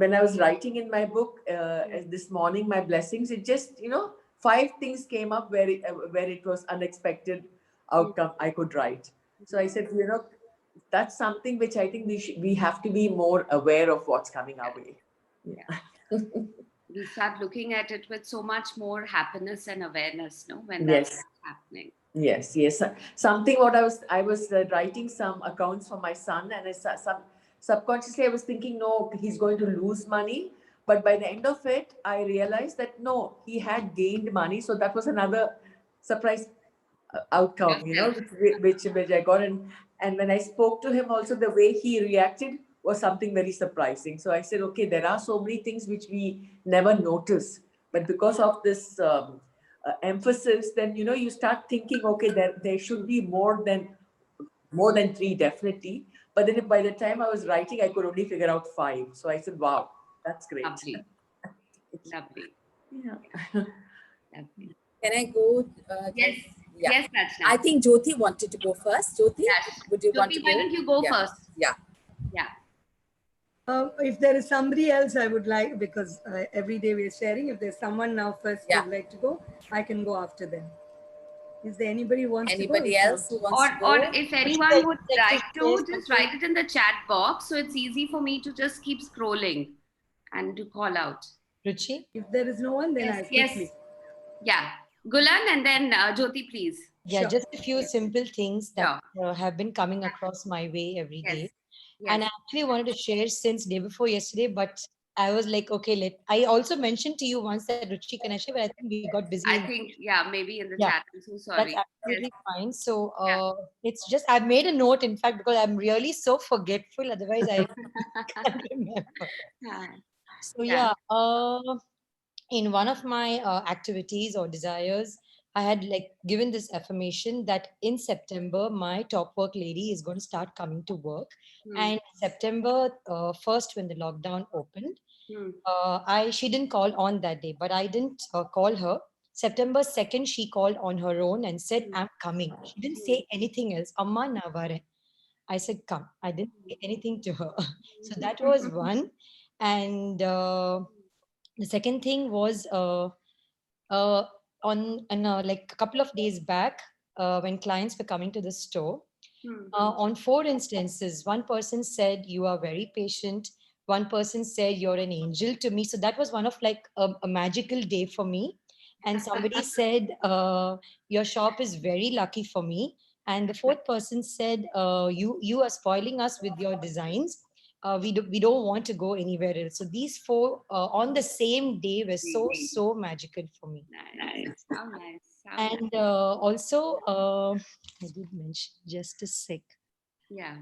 when I was writing in my book this morning, my blessings, it just, 5 things came up where it was unexpected outcome I could write. So I said, that's something which I think we have to be more aware of what's coming our way. Yeah. We start looking at it with so much more happiness and awareness, no, when Yes. that's happening. Yes. Something what I was writing some accounts for my son, and subconsciously I was thinking, no, he's going to lose money. But by the end of it, I realized that no, he had gained money. So that was another surprise outcome, which I got. And when I spoke to him also, the way he reacted was something very surprising. So I said, okay, there are so many things which we never notice, but because of this emphasis, then you start thinking, okay, there should be more than 3, definitely. But then by the time I was writing, I could only figure out 5. So I said, wow, that's great. Lovely. Lovely. Yeah. Lovely. Can I go? Yes. Yeah. Yes, Rachna. I think Jyoti wanted to go first. Jyoti, yes. would you Jyoti, want to go? why don't you go first? Yeah. Yeah. If there is somebody else, I would like, because every day we are sharing, if there's someone now first who would like to go, I can go after them. Is there anybody who wants to go? Anybody else who wants to go? Or if anyone would like to, just write it in the chat box. So it's easy for me to just keep scrolling and to call out. Ruchi? If there is no one, then I quickly. Yes. Yeah. Gulan and then Jyoti, please. Yeah, Sure. just a few simple things that have been coming across my way every day. Yes. And I actually wanted to share since day before yesterday, but I was like, okay, I also mentioned to you once that Ruchi can I share, but I think we got busy. I think, maybe in the chat. I'm so sorry. That's absolutely fine. So it's just, I've made a note, in fact, because I'm really so forgetful. Otherwise, I can't remember. So in one of my activities or desires, I had given this affirmation that in September, my top work lady is going to start coming to work. And September 1st, when the lockdown opened, she didn't call on that day, but I didn't call her. September 2nd, she called on her own and said, I'm coming. She didn't say anything else. Amma na vare. I said, come. I didn't say anything to her. So that was one. And the second thing was a couple of days back, when clients were coming to the store, on 4 instances, one person said, you are very patient. One person said, you're an angel to me. So that was one of a magical day for me. And somebody said, your shop is very lucky for me. And the 4th person said, you are spoiling us with your designs. We don't want to go anywhere else. So these 4 on the same day were so magical for me. Nice. How nice. And also, I did mention, just a sec. Yeah.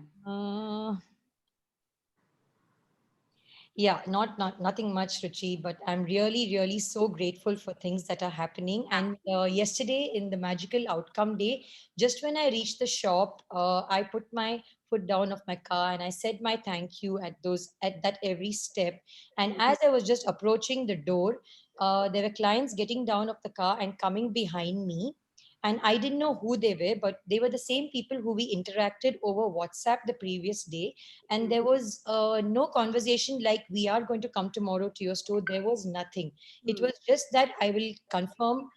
Yeah, nothing much, Ruchi, but I'm really so grateful for things that are happening. And yesterday in the magical outcome day, just when I reached the shop, I put my foot down of my car and I said my thank you at that every step. And as I was just approaching the door, there were clients getting down of the car and coming behind me. And I didn't know who they were, but they were the same people who we interacted over WhatsApp the previous day. And there was no conversation like, we are going to come tomorrow to your store. There was nothing. It was just that I will confirm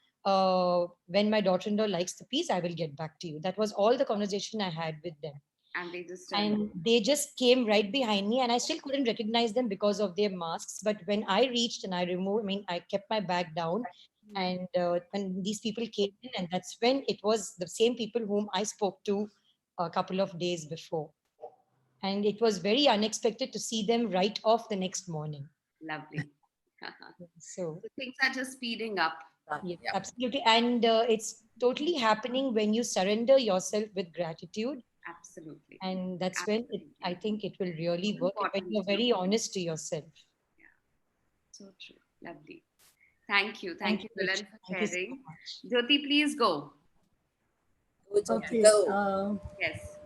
when my daughter-in-law likes the piece, I will get back to you. That was all the conversation I had with them. And they just came right behind me, and I still couldn't recognize them because of their masks. But when I reached and I kept my bag down. And when these people came in, and that's when it was the same people whom I spoke to a couple of days before. And it was very unexpected to see them right off the next morning. Lovely. So things are just speeding up. Yeah, absolutely. And it's totally happening when you surrender yourself with gratitude. Absolutely. And that's when I think it will really work when you're very honest to yourself. Yeah. So true. Lovely. Thank you. Thank you, Gulan, for sharing. Jyoti, please go. Okay. Yes.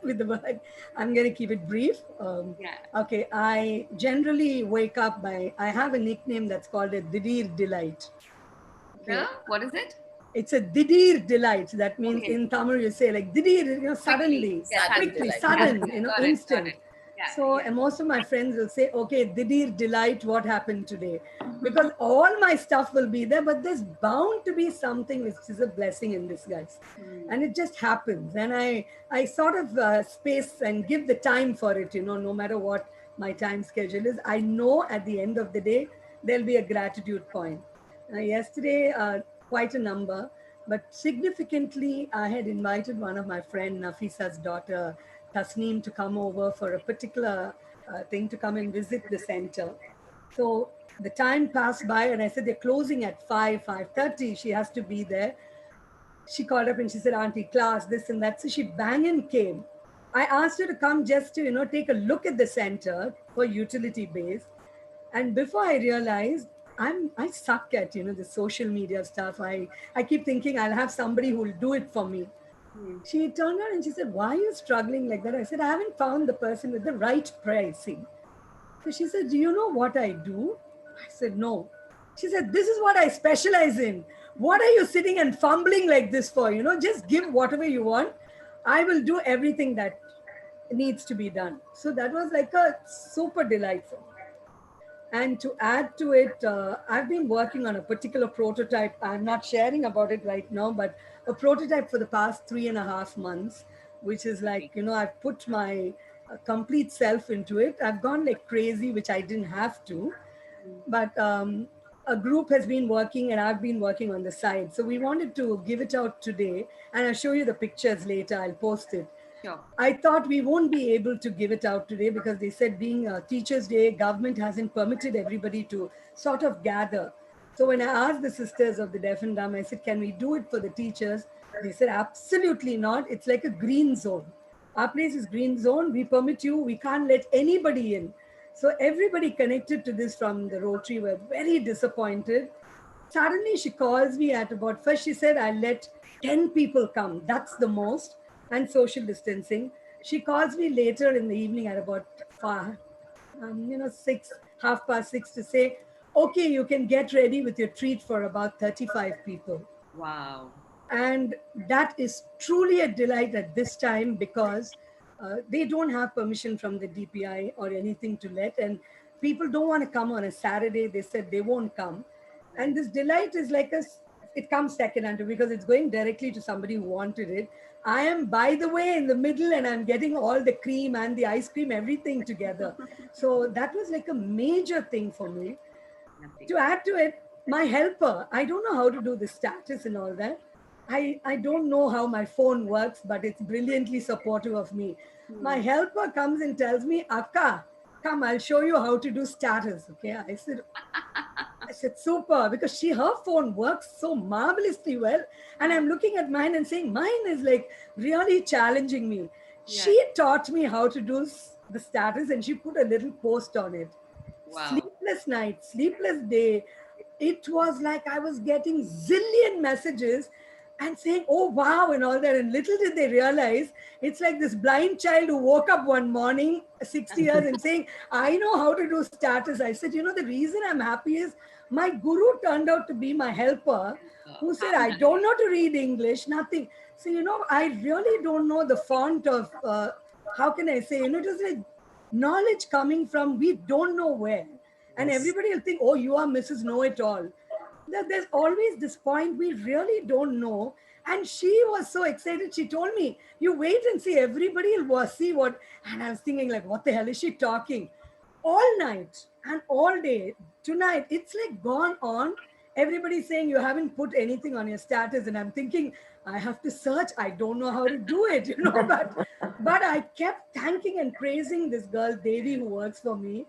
With the word, I'm going to keep it brief. Okay. I generally wake up I have a nickname that's called a Didir Delight. Okay. What is it? It's a Didir Delight. That means in Tamil you say like Didir, suddenly, quickly, sudden, instant. So and most of my friends will say, okay, Didir delight, what happened today? Because all my stuff will be there, but there's bound to be something which is a blessing in disguise. And it just happens. And I sort of space and give the time for it, no matter what my time schedule is. I know at the end of the day, there'll be a gratitude point. Yesterday, quite a number, but significantly, I had invited one of my friend Nafisa's daughter, Tasneem, to come over for a particular thing to come and visit the center. So the time passed by, and I said they're closing at 5:30. She has to be there. She called up and she said, "Auntie, class, this and that." So she bang and came. I asked her to come just to take a look at the center for utility base. And before I realized, I suck at the social media stuff. I keep thinking I'll have somebody who will do it for me. She turned around and she said, "Why are you struggling like that?" I said, "I haven't found the person with the right pricing." So she said, "Do you know what I do?" I said, "No." She said, "This is what I specialize in. What are you sitting and fumbling like this for? Just give whatever you want. I will do everything that needs to be done." So that was like a super delightful. And to add to it, I've been working on a particular prototype. I'm not sharing about it right now, but a prototype for the past 3.5 months, which is like, I've put my complete self into it. I've gone like crazy, which I didn't have to. But a group has been working and I've been working on the side. So we wanted to give it out today. And I'll show you the pictures later. I'll post it. Sure. I thought we won't be able to give it out today because they said being Teachers' Day, government hasn't permitted everybody to sort of gather. So when I asked the sisters of the deaf and dumb, I said, "Can we do it for the teachers?" They said, "Absolutely not. It's like a green zone. Our place is green zone. We permit you. We can't let anybody in." So everybody connected to this from the Rotary were very disappointed. Suddenly she calls me at about, first she said, "I'll let 10 people come. That's the most. And social distancing." She calls me later in the evening at about 6, 6:30 to say, "Okay, you can get ready with your treat for about 35 people." Wow. And that is truly a delight at this time because they don't have permission from the DPI or anything to let. And people don't want to come on a Saturday. They said they won't come. And this delight is like it comes second under because it's going directly to somebody who wanted it. I am, by the way, in the middle and I'm getting all the cream and the ice cream, everything together. So that was like a major thing for me. To add to it, my helper, I don't know how to do the status and all that. I don't know how my phone works, but it's brilliantly supportive of me. My helper comes and tells me, "Akka, come, I'll show you how to do status." Okay. I said, super, because her phone works so marvelously well. And I'm looking at mine and saying, mine is like really challenging me. Yeah. She taught me how to do the status and she put a little post on it. Wow. Sleepless night, sleepless day. It was like I was getting zillion messages and saying, "Oh, wow," and all that. And little did they realize, it's like this blind child who woke up one morning, 60 years, and saying, "I know how to do status." I said, the reason I'm happy is my guru turned out to be my helper who said, "I don't know to read English, nothing." So, I really don't know the font of, how can I say, it was like knowledge coming from we don't know where. And everybody will think, "Oh, you are Mrs. Know-it-all." There's always this point we really don't know. And she was so excited. She told me, "You wait and see, everybody will see what." And I was thinking like, what the hell is she talking? All night and all day. Tonight, it's like gone on. Everybody's saying you haven't put anything on your status. And I'm thinking, I have to search. I don't know how to do it, but I kept thanking and praising this girl, Devi, who works for me,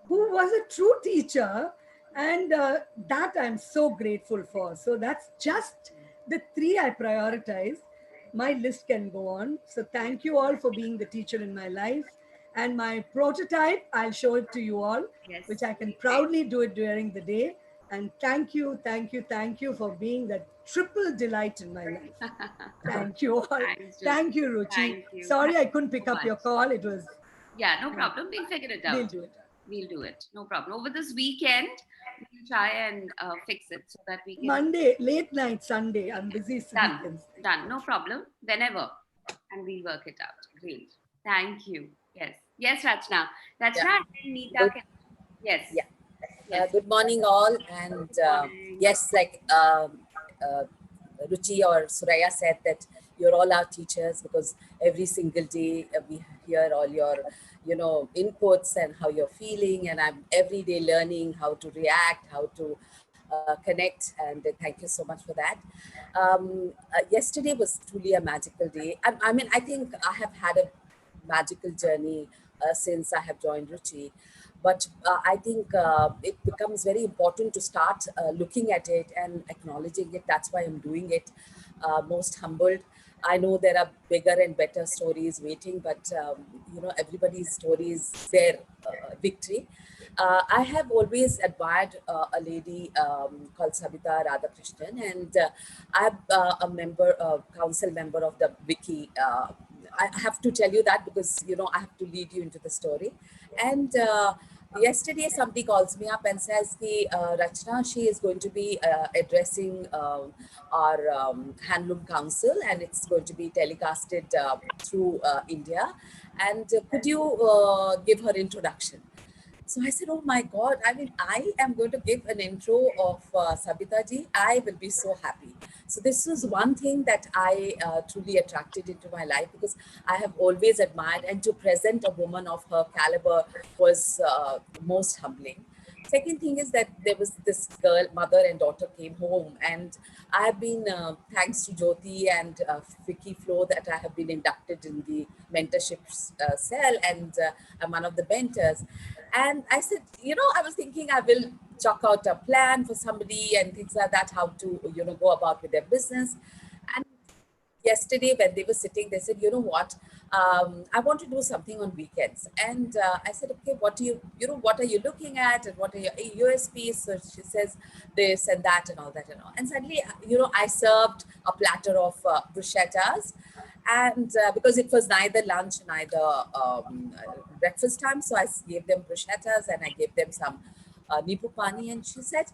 who was a true teacher. And that I'm so grateful for. So that's just the 3 I prioritize. My list can go on. So thank you all for being the teacher in my life. And my prototype, I'll show it to you all, which I can proudly do it during the day. And thank you for being that triple delight in my life. Thank you all. Thank you, Ruchi. Thank you. Sorry I couldn't pick up your call. It was... Yeah, no problem. We'll figure it out. We'll do it. We'll do it. No problem. Over this weekend, we'll try and fix it so that we can... Monday, late night, Sunday. I'm busy. Done. No problem. Whenever. And we'll work it out. Great. Thank you. Yes. Yes, Rachna. Rachna Yeah. and then Neeta Good. can. Yes. Yeah. Yes. Good morning, all. And Morning. yes, like uh, Ruchi or Suraya said, that you're all our teachers, because every single day we hear all your, inputs and how you're feeling. And I'm every day learning how to react, how to connect. And thank you so much for that. Yesterday was truly a magical day. I mean, I think I have had a magical journey since I have joined Ruchi. But I think it becomes very important to start looking at it and acknowledging it. That's why I'm doing it. Most humbled. I know there are bigger and better stories waiting, but everybody's story is their victory. I have always admired a lady called Sabita Radhakrishnan, and I'm a member, council member of the Wiki. I have to tell you that because I have to lead you into the story. And yesterday, somebody calls me up and says, "Ki Rachna, she is going to be addressing our handloom council, and it's going to be telecasted through India. And could you give her introduction?" So I said, "Oh my God, I mean, I am going to give an intro of Sabita ji. I will be so happy." So this was one thing that I truly attracted into my life, because I have always admired, and to present a woman of her caliber was most humbling. Second thing is that there was this girl, mother and daughter came home, and I have been, thanks to Jyoti and Vicky Flo, that I have been inducted in the mentorship cell, and I'm one of the mentors. And I said, I was thinking I will chalk out a plan for somebody and things like that, how to, go about with their business. And yesterday when they were sitting, they said, "You know what, I want to do something on weekends." And I said, "Okay, what do what are you looking at, and what are your USPs?" So she says this and that and all that and all. And suddenly, I served a platter of bruschettas, and because it was neither lunch, neither breakfast time, so I gave them bruschettas and I gave them some nibu pani. And she said,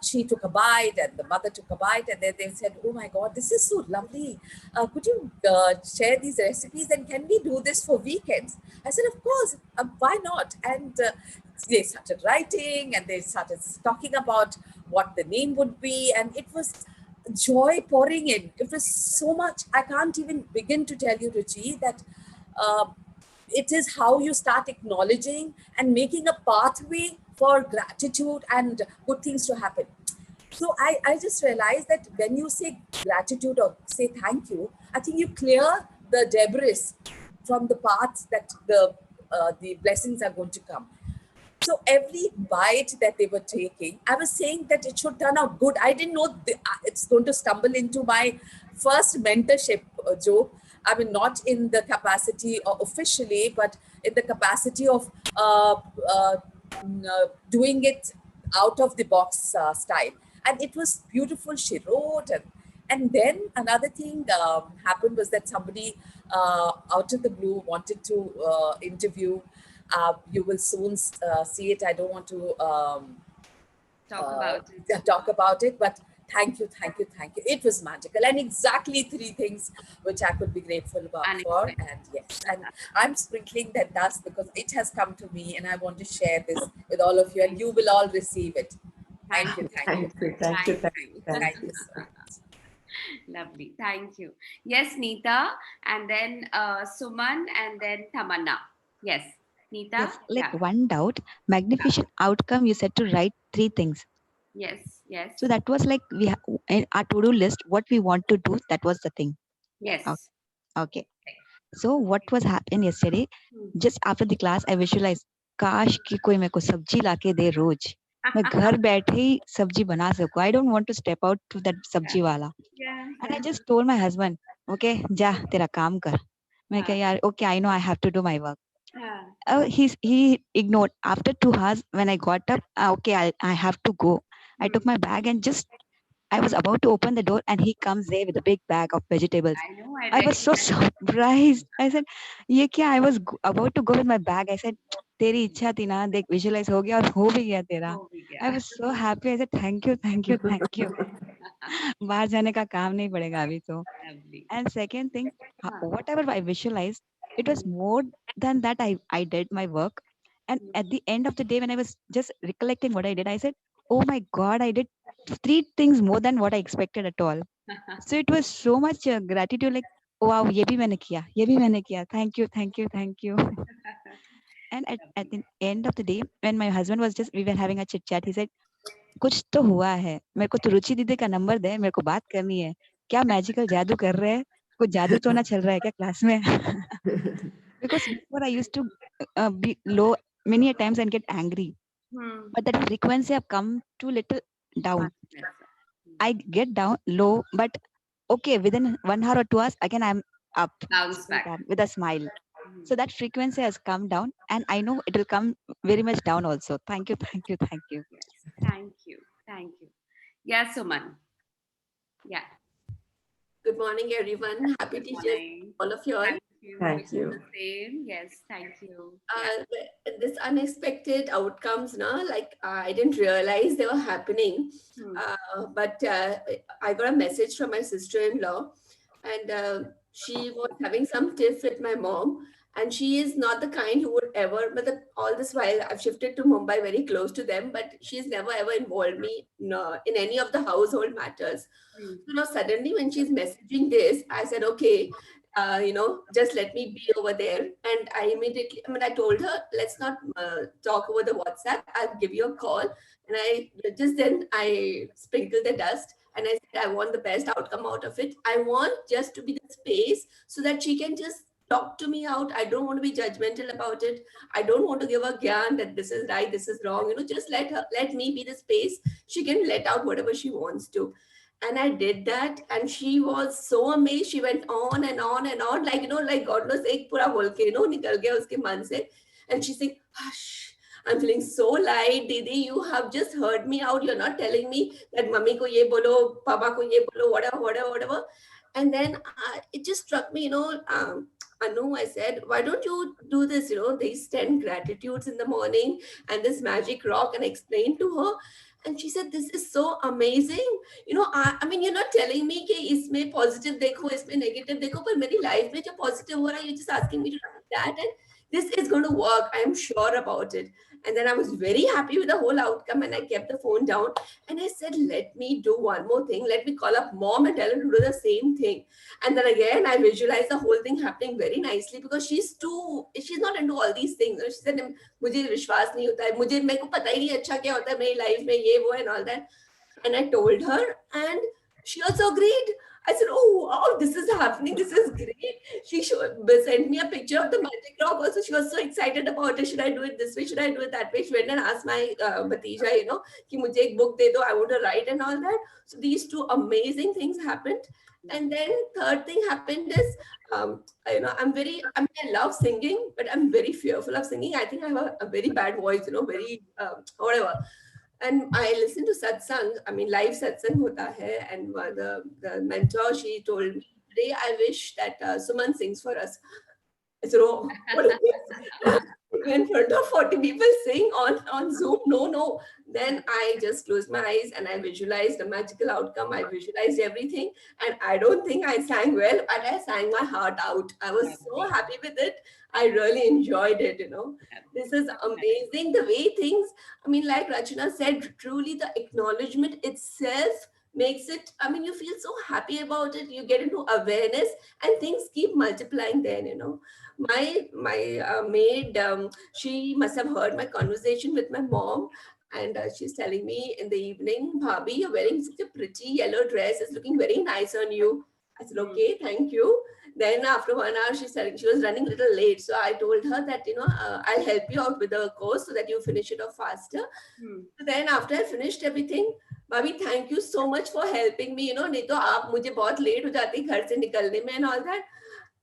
she took a bite, and the mother took a bite, and then they said, "Oh my God, this is so lovely. Could you share these recipes, and can we do this for weekends?" I said, "Of course, why not?" And they started writing, and they started talking about what the name would be, and it was joy pouring in. It was so much. I can't even begin to tell you, Ruchi, that uh, it is how you start acknowledging and making a pathway for gratitude and good things to happen. So I just realized that when you say gratitude or say thank you, I think you clear the debris from the paths that the blessings are going to come. So every bite that they were taking, I was saying that it should turn out good. I didn't know it's going to stumble into my first mentorship, Joe. I mean, not in the capacity officially, but in the capacity of doing it out of the box style. And it was beautiful. She wrote, and then another thing happened was that somebody out of the blue wanted to interview. You will soon see it. I don't want to Talk about it. talk about it, but thank you, thank you, thank you. It was magical, and exactly three things which I could be grateful about for. Unexpected. And yes, and I'm sprinkling that dust because it has come to me, and I want to share this with all of you, and you will all receive it. Thank you, thank you, Thank you, thank thank you, Thank thank you. you, thank you you. so much. Lovely. Thank you. Yes, Neeta, and then Suman, and then Tamanna. Yes, Neeta. Yes, like Yeah. one doubt, magnificent outcome, you said to write three things. Yes. Yes. So that was like in our to-do list, what we want to do, that was the thing. Yes. Okay. So what was happened yesterday, Hmm. just after the class, I visualized, काश कि कोई मेरे को सब्जी लाके दे रोज मैं घर बैठे ही सब्जी बना सकूं. I don't want to step out to that सब्जी वाला. Yeah. And I just told my husband, okay, जा तेरा काम कर. मैं कहा यार, okay, I know I have to do my work. He ignored. After 2 hours, when I got up, okay, I have to go. I took my bag and just I was about to open the door, and he comes there with a big bag of vegetables. I know. I I was so recognize. surprised. I said, "ये क्या?" I was about to go with my bag. I said, "तेरी इच्छा थी ना, देख visualize हो गया और हो भी गया तेरा." Oh, we I get. was so happy. I said, "Thank you, thank you, thank you." बाहर जाने का काम नहीं पड़ेगा अभी तो. Lovely. And second thing, Huh. whatever I visualized, It was more than that. I did my work. And at the end of the day, when I was just recollecting what I did, I said, oh my God, I did three things more than what I expected at all. So it was so much gratitude, like, wow, ye bhi maine kiya, ye bhi maine kiya. Thank you, thank you, thank you. And at the end of the day, when my husband was just, we were having a chit chat, he said, कुछ तो हुआ है, मेरे को तो रुचि दीदी का number दे, मेरे को बात करनी है, क्या मैजिकल जादू कर रहे हैं, कुछ जादू तो ना चल रहा है क्या क्लास में? Because before I used to be low many a times and get angry, but that frequency have come to little down. I get down low, but okay, within 1 hour or 2 hours, again I'm up, Bounce back. with a smile. So that frequency has come down, and I know it will come very much down also. Thank you, thank you, thank you. Yes. Thank you. Thank you. Yeah, Suman. Yeah. Good morning, everyone. Happy Good teachers, morning. all of you all. Thank you. Thank you. The same. Yes, thank you. Yeah. This unexpected outcomes, like I didn't realize they were happening. But I got a message from my sister-in-law, and she was having some tiff with my mom. And she is not the kind who would ever, but all this while I've shifted to Mumbai very close to them, but she's never ever involved me in any of the household matters. So now suddenly when she's messaging this, I said, okay, just let me be over there. And I immediately, I told her, let's not talk over the WhatsApp. I'll give you a call. And I sprinkled the dust and I said, I want the best outcome out of it. I want just to be the space so that she can just talk to me out. I don't want to be judgmental about it. I don't want to give her gyan that this is right, this is wrong. Just let me be the space. She can let out whatever she wants to. And I did that, and she was so amazed. She went on and on and on, like God knows, ek pura volcano nikal gaya uske man se. And she's saying, hush, I'm feeling so light, Didi. You have just heard me out. You're not telling me that mummy ko ye bolo, papa ko ye bolo, whatever. And then it just struck me, Anu, I said, why don't you do this, these 10 gratitudes in the morning and this magic rock, and explain to her. And she said, this is so amazing. You're not telling me कि इसमें positive देखो, इसमें negative देखो, पर मेरी life में जो positive हो रहा है, you're just asking me to do that, and this is going to work. I'm sure about it. And then I was very happy with the whole outcome, and I kept the phone down and I said, let me do one more thing. Let me call up mom and tell her to do the same thing. And then again, I visualized the whole thing happening very nicely, because she's not into all these things. She said, मुझे विश्वास नहीं होता है, मेरे को पता ही नहीं अच्छा क्या होता है मेरी life में, ये वो and all that. And I told her, and she also agreed. I said, oh, wow, this is happening. This is great. She sent me a picture of the magic rock also. She was so excited about it. Should I do it this way? Should I do it that way? She went and asked my Bhatija, कि मुझे एक book दे दो, I want to write and all that. So these two amazing things happened. And then third thing happened is, I love singing, but I'm very fearful of singing. I think I have a very bad voice, very, whatever. And I listened to satsang, live satsang hota hai, and the mentor, she told me, today I wish that Suman sings for us. I said, oh, what is this? In front of 40 people sing on Zoom? No. Then I just closed my eyes and I visualized a magical outcome. I visualized everything. And I don't think I sang well, but I sang my heart out. I was so happy with it. I really enjoyed it, This is amazing. The way things, like Rachana said, truly the acknowledgement itself makes it, you feel so happy about it. You get into awareness and things keep multiplying then, My maid, she must have heard my conversation with my mom, and she's telling me in the evening, Bhabhi, you're wearing such a pretty yellow dress. It's looking very nice on you. I said, okay, thank you. Then after 1 hour, she was running a little late. So I told her that, I'll help you out with the course so that you finish it off faster. So then after I finished everything, Bhabhi, thank you so much for helping me. नहीं तो आप मुझे बहुत late हो जाती घर से निकलने में and all that.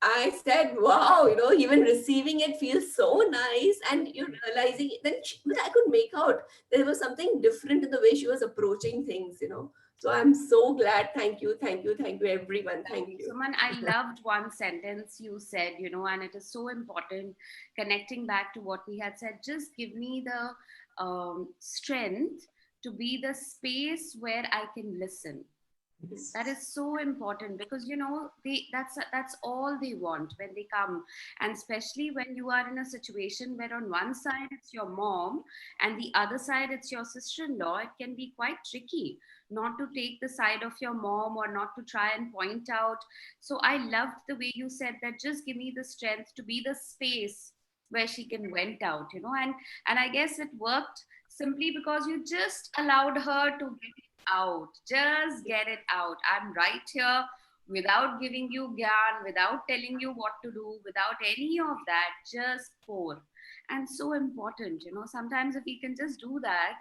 I said, wow, even receiving it feels so nice. And you're realizing, but I could make out there was something different in the way she was approaching things, So I'm so glad. Thank you, everyone. Thank you. Suman, I loved one sentence you said, and it is so important, connecting back to what we had said. Just give me the strength to be the space where I can listen. That is so important because that's all they want when they come, and especially when you are in a situation where on one side it's your mom and the other side it's your sister-in-law. It can be quite tricky not to take the side of your mom or not to try and point out. So I loved the way you said that, just give me the strength to be the space where she can vent out, and I guess it worked simply because you just allowed her to out. Just get it out. I'm right here without giving you gyan, without telling you what to do, without any of that. Just pour. And so important, sometimes if we can just do that,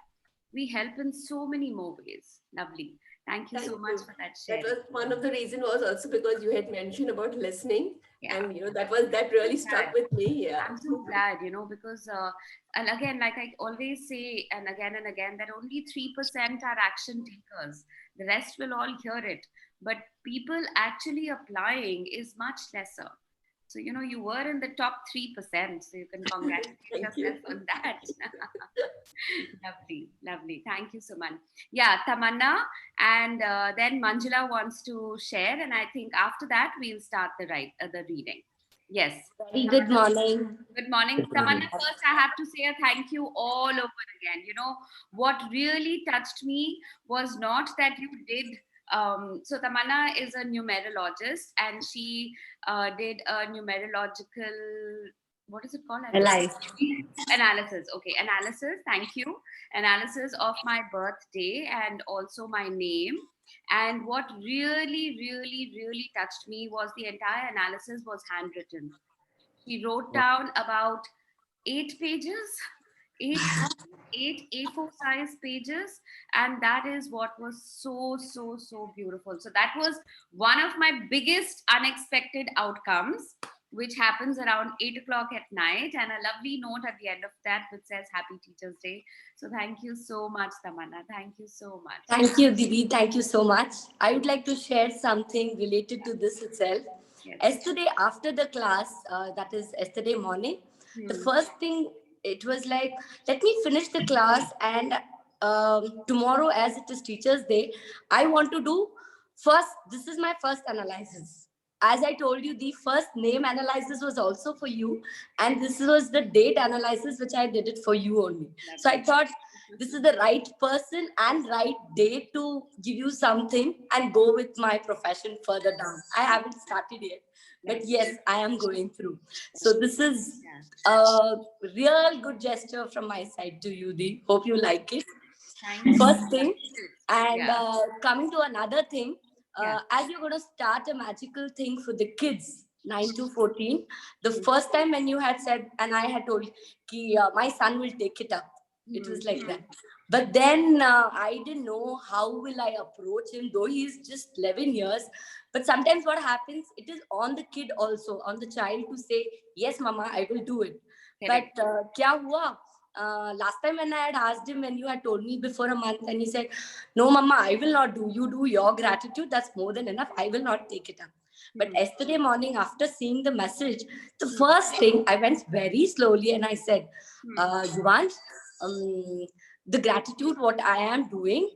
we help in so many more ways. Lovely. Thank you Thank so much you. for that That sharing. was one of the reason was also because you had mentioned about listening, Yeah. and that really stuck with me. Yeah. I'm so glad, because, and again, like I always say, and again, that only 3% are action takers. The rest will all hear it. But people actually applying is much lesser. So, you were in the top 3%. So you can congratulate Thank you. yourself on that. Lovely, lovely. Thank you so much. Yeah, Tamanna, and then Manjula wants to share. And I think after that, we'll start the reading. Yes. Very good morning. Good morning. Tamanna, first I have to say a thank you all over again. What really touched me was not that you did. So Tamanna is a numerologist and she did a numerological, what is it called? Alive. Analysis. Okay, analysis. Thank you. Analysis of my birthday and also my name. And what really, really, really touched me was the entire analysis was handwritten. He wrote down about 8 pages, eight A4 size pages, and that is what was so, so, so beautiful. So that was one of my biggest unexpected outcomes, which happens around 8 o'clock at night, and a lovely note at the end of that which says Happy Teachers Day. So thank you so much, Tamanna. Thank you so much. Thank you, Didi. Thank you so much. I would like to share something related to this itself. Yes. Yesterday, after the class, that is yesterday morning, the first thing, it was like, let me finish the class, and tomorrow, as it is Teachers' Day, I want to do first, this is my first analysis. As I told you, the first name analysis was also for you, and this was the date analysis, which I did it for you only. So I thought this is the right person and right day to give you something and go with my profession further down. I haven't started yet, but yes, I am going through. So this is a real good gesture from my side to you, Dee. Hope you like it. First thing. And coming to another thing, as you're going to start a magical thing for the kids, 9 to 14, the first time when you had said, and I had told you, my son will take it up. It was like that. But then I didn't know how will I approach him, though he's just 11 years. But sometimes what happens, it is on the kid also, on the child to say, yes, mama, I will do it. Correct. But kya hua? Last time when I had asked him, when you had told me before a month, and he said, no, mama, I will not do. You do your gratitude. That's more than enough. I will not take it up. But yesterday morning, after seeing the message, the first thing, I went very slowly and I said, Yuvan, the gratitude, what I am doing,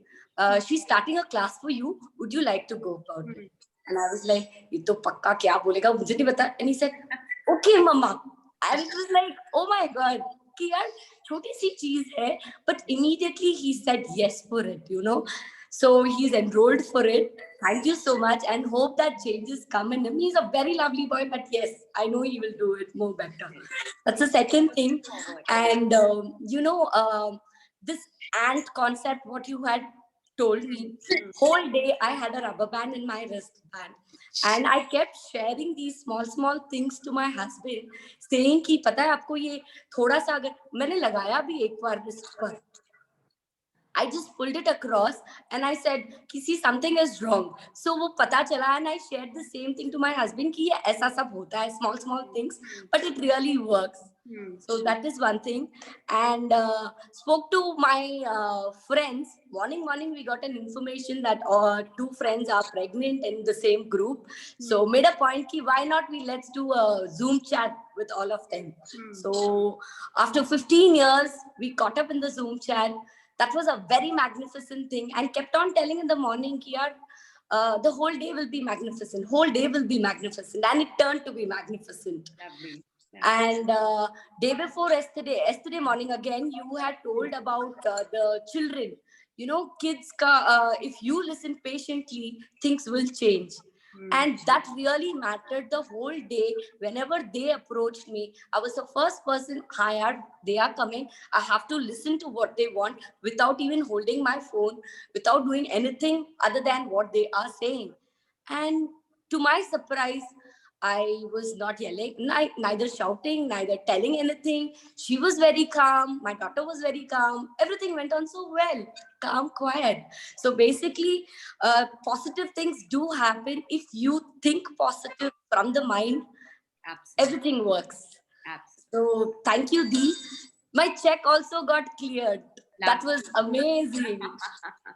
she's starting a class for you. Would you like to go about it? And I was like, ये तो पक्का क्या बोलेगा मुझे नहीं पता. And he said, okay, mama. And it was like, oh my God, कि यार छोटी सी चीज है. But immediately he said yes for it, So he's enrolled for it. Thank you so much, and hope that changes come in him. He's a very lovely boy, but yes, I know he will do it more better. That's the second thing. And this ant concept, what you had told me, whole day I had a rubber band in my wristband, and I kept sharing these small things to my husband, saying कि पता है आपको ये थोड़ा सा अगर मैंने लगाया भी एक बार wrist पर, I just pulled it across and I said, "Kisi, something is wrong." So वो पता चला, and I shared the same thing to my husband कि ये ऐसा सब होता है, small things, but it really works. So that is one thing. And spoke to my friends. Morning, we got an information that 2 friends are pregnant in the same group. So made a point कि why not let's do a Zoom chat with all of them. So after 15 years, we caught up in the Zoom chat. That was a very magnificent thing, and kept on telling in the morning कि यार the whole day will be magnificent. Whole day will be magnificent. And it turned to be magnificent. Lovely. And day before yesterday morning again, you had told about the children. You know, kids, if you listen patiently, things will change. And that really mattered the whole day. Whenever they approached me, I was the first person. They are coming. I have to listen to what they want without even holding my phone, without doing anything other than what they are saying. And to my surprise, I was not yelling, neither shouting, neither telling anything. She was very calm. My daughter was very calm. Everything went on so well, calm, quiet. So basically, positive things do happen if you think positive from the mind. Absolutely. Everything works. Absolutely. So thank you, Dee. My check also got cleared. That was amazing.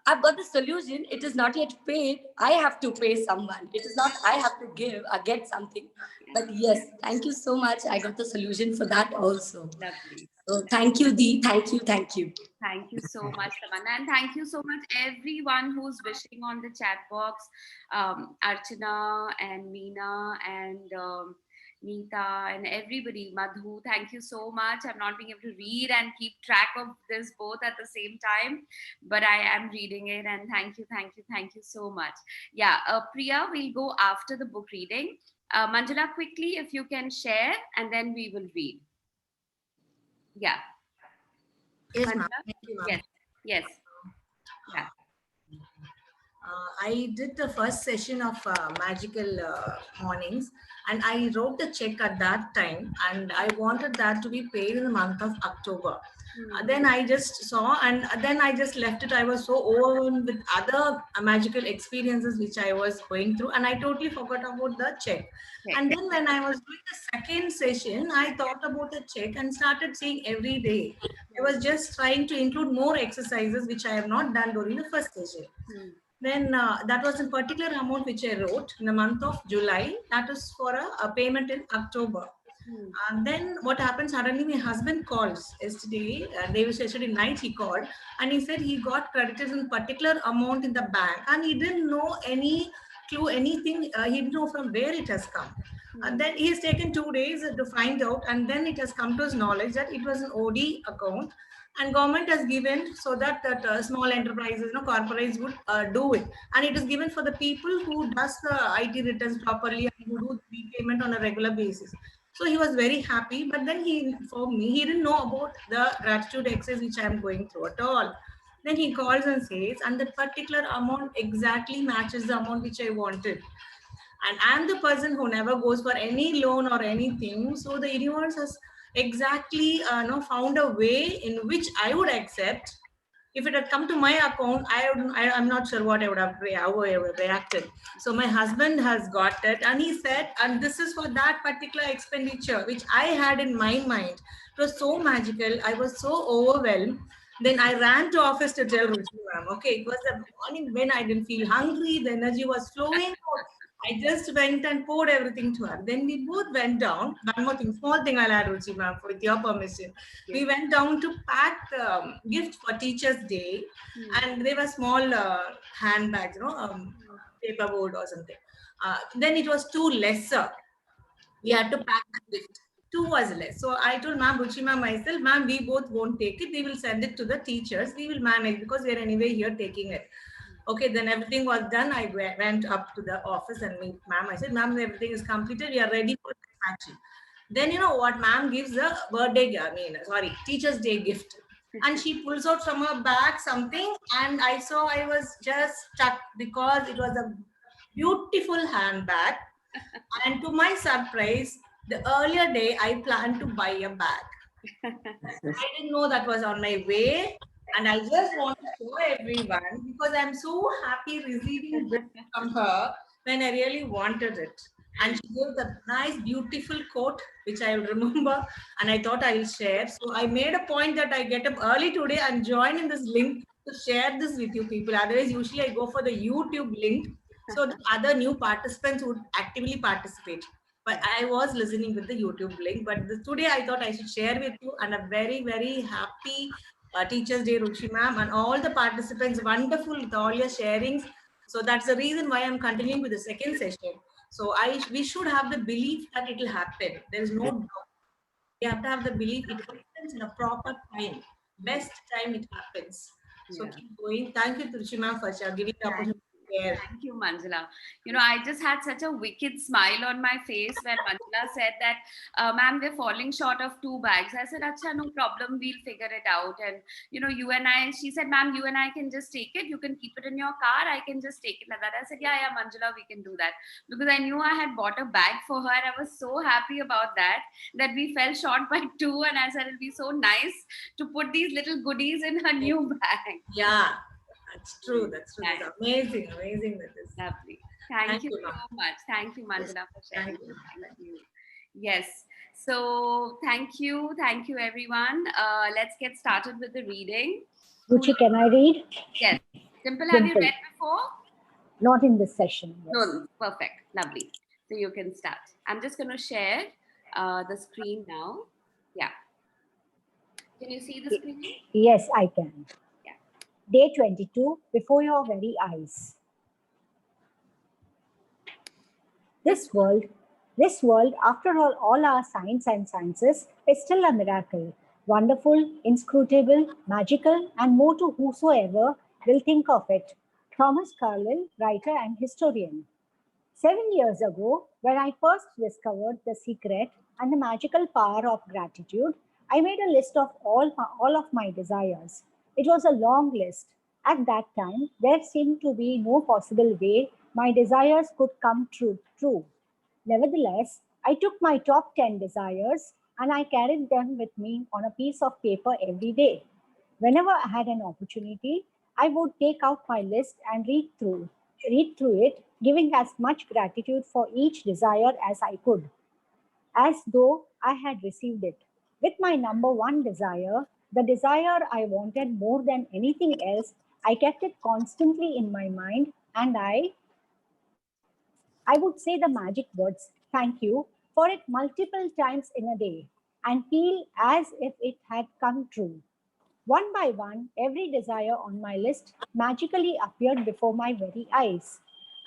I've got the solution. It is not yet paid. I have to pay someone. It is not I have to give or get something. But yes, thank you so much. I got the solution for that also. Lovely. So thank you, Dee. Thank you. Thank you. Thank you so much, Tamanna. And thank you so much, everyone who's wishing on the chat box. Archana and Meena and Neeta and everybody. Madhu, thank you so much. I'm not being able to read and keep track of this both at the same time, but I am reading it. And thank you so much. Yeah, Priya, we'll go after the book reading. Manjula, quickly, if you can share, and then we will read. Yeah. Yes, ma'am. Thank you, ma'am. Yes. Yeah. I did the first session of magical mornings, and I wrote the check at that time, and I wanted that to be paid in the month of October. Then I just saw, and then I just left it. I was so overwhelmed with other magical experiences which I was going through, and I totally forgot about the check. And then when I was doing the second session, I thought about the check and started saying every day. I was just trying to include more exercises which I have not done during the first session. Then that was a particular amount which I wrote in the month of July. That is for a payment in October. And then what happened, suddenly my husband calls yesterday, yesterday night he called, and he said he got credited in particular amount in the bank, and he didn't know any clue, anything, he didn't know from where it has come. And then he has taken 2 days to find out, and then it has come to his knowledge that it was an OD account, and government has given so that small enterprises, corporates would do it, and it is given for the people who does the IT returns properly and who do repayment on a regular basis. So he was very happy, but then he informed me he didn't know about the gratitude exercise which I am going through at all. Then he calls and says, and that particular amount exactly matches the amount which I wanted. And I'm the person who never goes for any loan or anything. So the universe has exactly found a way in which I would accept. If it had come to my account, I'm not sure what I would have how I would have reacted. So my husband has got it, and he said, and this is for that particular expenditure which I had in my mind. It was so magical. I was so overwhelmed. Then I ran to office to tell Ruchi ma'am. Okay, it was the morning when I didn't feel hungry. The energy was flowing. I just went and poured everything to her. Then we both went down. One more thing, small thing I'll add, Ruchi ma'am, with your permission. Yes. We went down to pack gift for Teachers' Day, and they were small handbags, paperboard or something. Then it was too lesser. We had to pack the gift. 2 was less. So I told ma'am, Ruchi ma'am, myself, ma'am, we both won't take it. We will send it to the teachers. We will manage because we are anyway here taking it. Okay, then everything was done. I went up to the office and meet ma'am. I said, ma'am, everything is completed. We are ready for dispatching. Then you know what, ma'am gives the Teacher's Day gift. And she pulls out from her bag something, and I saw I was just stuck because it was a beautiful handbag. And to my surprise, the earlier day I planned to buy a bag. I didn't know that was on my way. And I just want to show everyone because I'm so happy receiving this from her when I really wanted it. And she gave the nice, beautiful quote, which I remember, and I thought I will share. So I made a point that I get up early today and join in this link to share this with you people. Otherwise, usually I go for the YouTube link so that other new participants would actively participate. But I was listening with the YouTube link. But today I thought I should share with you, and a very, very happy Teachers' Day, Ruchi ma'am, and all the participants. Wonderful with all your sharings. So that's the reason why I'm continuing with the second session. So we should have the belief that it will happen. There is no doubt. We have to have the belief it happens in a proper time. Best time it happens. So keep going. Thank you, Ruchi ma'am, for giving the opportunity to share. Thank you, Manjula. You know, I just had such a wicked smile on my face when Manjula said that, ma'am, we're falling short of 2 bags. I said, Acha, no problem, we'll figure it out. And, you know, you and I, she said, ma'am, you and I can just take it. You can keep it in your car. I can just take it like that. I said, yeah, Manjula, we can do that. Because I knew I had bought a bag for her. I was so happy about that we fell short by 2. And I said, it'll be so nice to put these little goodies in her new bag. Yeah. That's true. That's true. Nice. That's amazing. Amazing. That is. Lovely. Thank you so much. Thank you, Manjula, for sharing. Thank you. Yes. So thank you. Thank you, everyone. Let's get started with the reading. Ruchi, can I read? Yes. Dimple, have you read before? Not in this session. Yes. No, perfect. Lovely. So you can start. I'm just going to share the screen now. Yeah. Can you see the screen? Yes, I can. Day 22, before your very eyes. This world, after all our science and sciences, is still a miracle. Wonderful, inscrutable, magical, and more to whosoever will think of it. Thomas Carlyle, writer and historian. 7 years ago, when I first discovered the secret and the magical power of gratitude, I made a list of all of my desires. It was a long list. At that time, there seemed to be no possible way my desires could come true. Nevertheless, I took my top 10 desires and I carried them with me on a piece of paper every day. Whenever I had an opportunity, I would take out my list and read through it, giving as much gratitude for each desire as I could, as though I had received it. With my number 1 desire, the desire I wanted more than anything else, I kept it constantly in my mind, and I would say the magic words, thank you, for it multiple times in a day, and feel as if it had come true. One by one, every desire on my list magically appeared before my very eyes.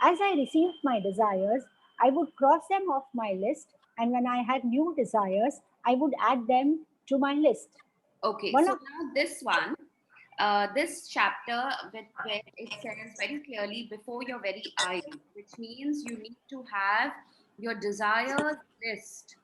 As I received my desires, I would cross them off my list, and when I had new desires, I would add them to my list. Okay, so now this one, this chapter where it says very clearly before your very eyes, which means you need to have your desires list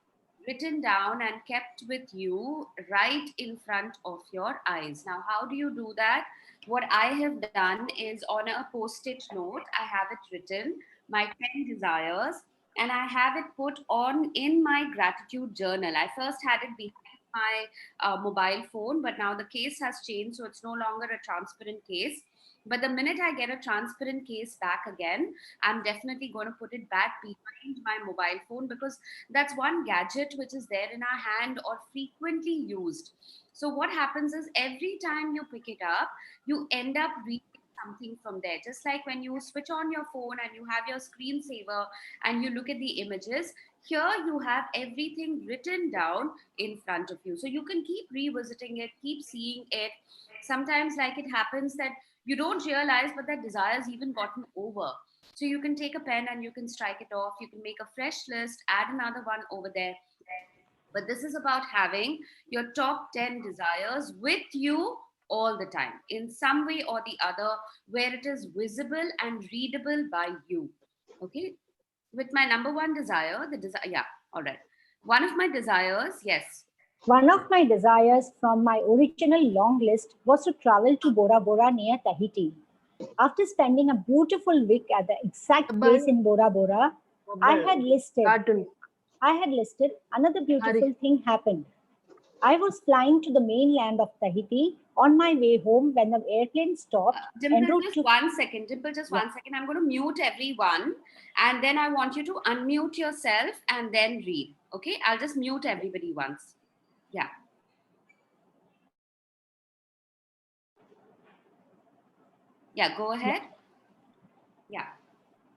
written down and kept with you right in front of your eyes. Now, how do you do that? What I have done is on a post-it note, I have it written, my 10 desires, and I have it put on in my gratitude journal. I first had it behind my mobile phone, but now the case has changed, so it's no longer a transparent case. But the minute I get a transparent case back again, I'm definitely going to put it back behind my mobile phone, because that's one gadget which is there in our hand or frequently used. So what happens is every time you pick it up, you end up reading something from there. Just like when you switch on your phone and you have your screensaver and you look at the images, here you have everything written down in front of you. So you can keep revisiting it, keep seeing it. Sometimes like it happens that you don't realize, but that desire's even gotten over. So you can take a pen and you can strike it off. You can make a fresh list, add another one over there. But this is about having your top 10 desires with you all the time in some way or the other, where it is visible and readable by you. Okay. With my number 1 desire, all right. One of my desires, yes. One of my desires from my original long list was to travel to Bora Bora near Tahiti. After spending a beautiful week at the exact place in Bora Bora, I had listed another beautiful thing happened. I was flying to the mainland of Tahiti on my way home when the airplane stopped. Dimple, just 1 second. Dimple, just 1 second. I'm going to mute everyone, and then I want you to unmute yourself and then read. Okay, I'll just mute everybody once. Yeah. Yeah, go ahead. Yeah.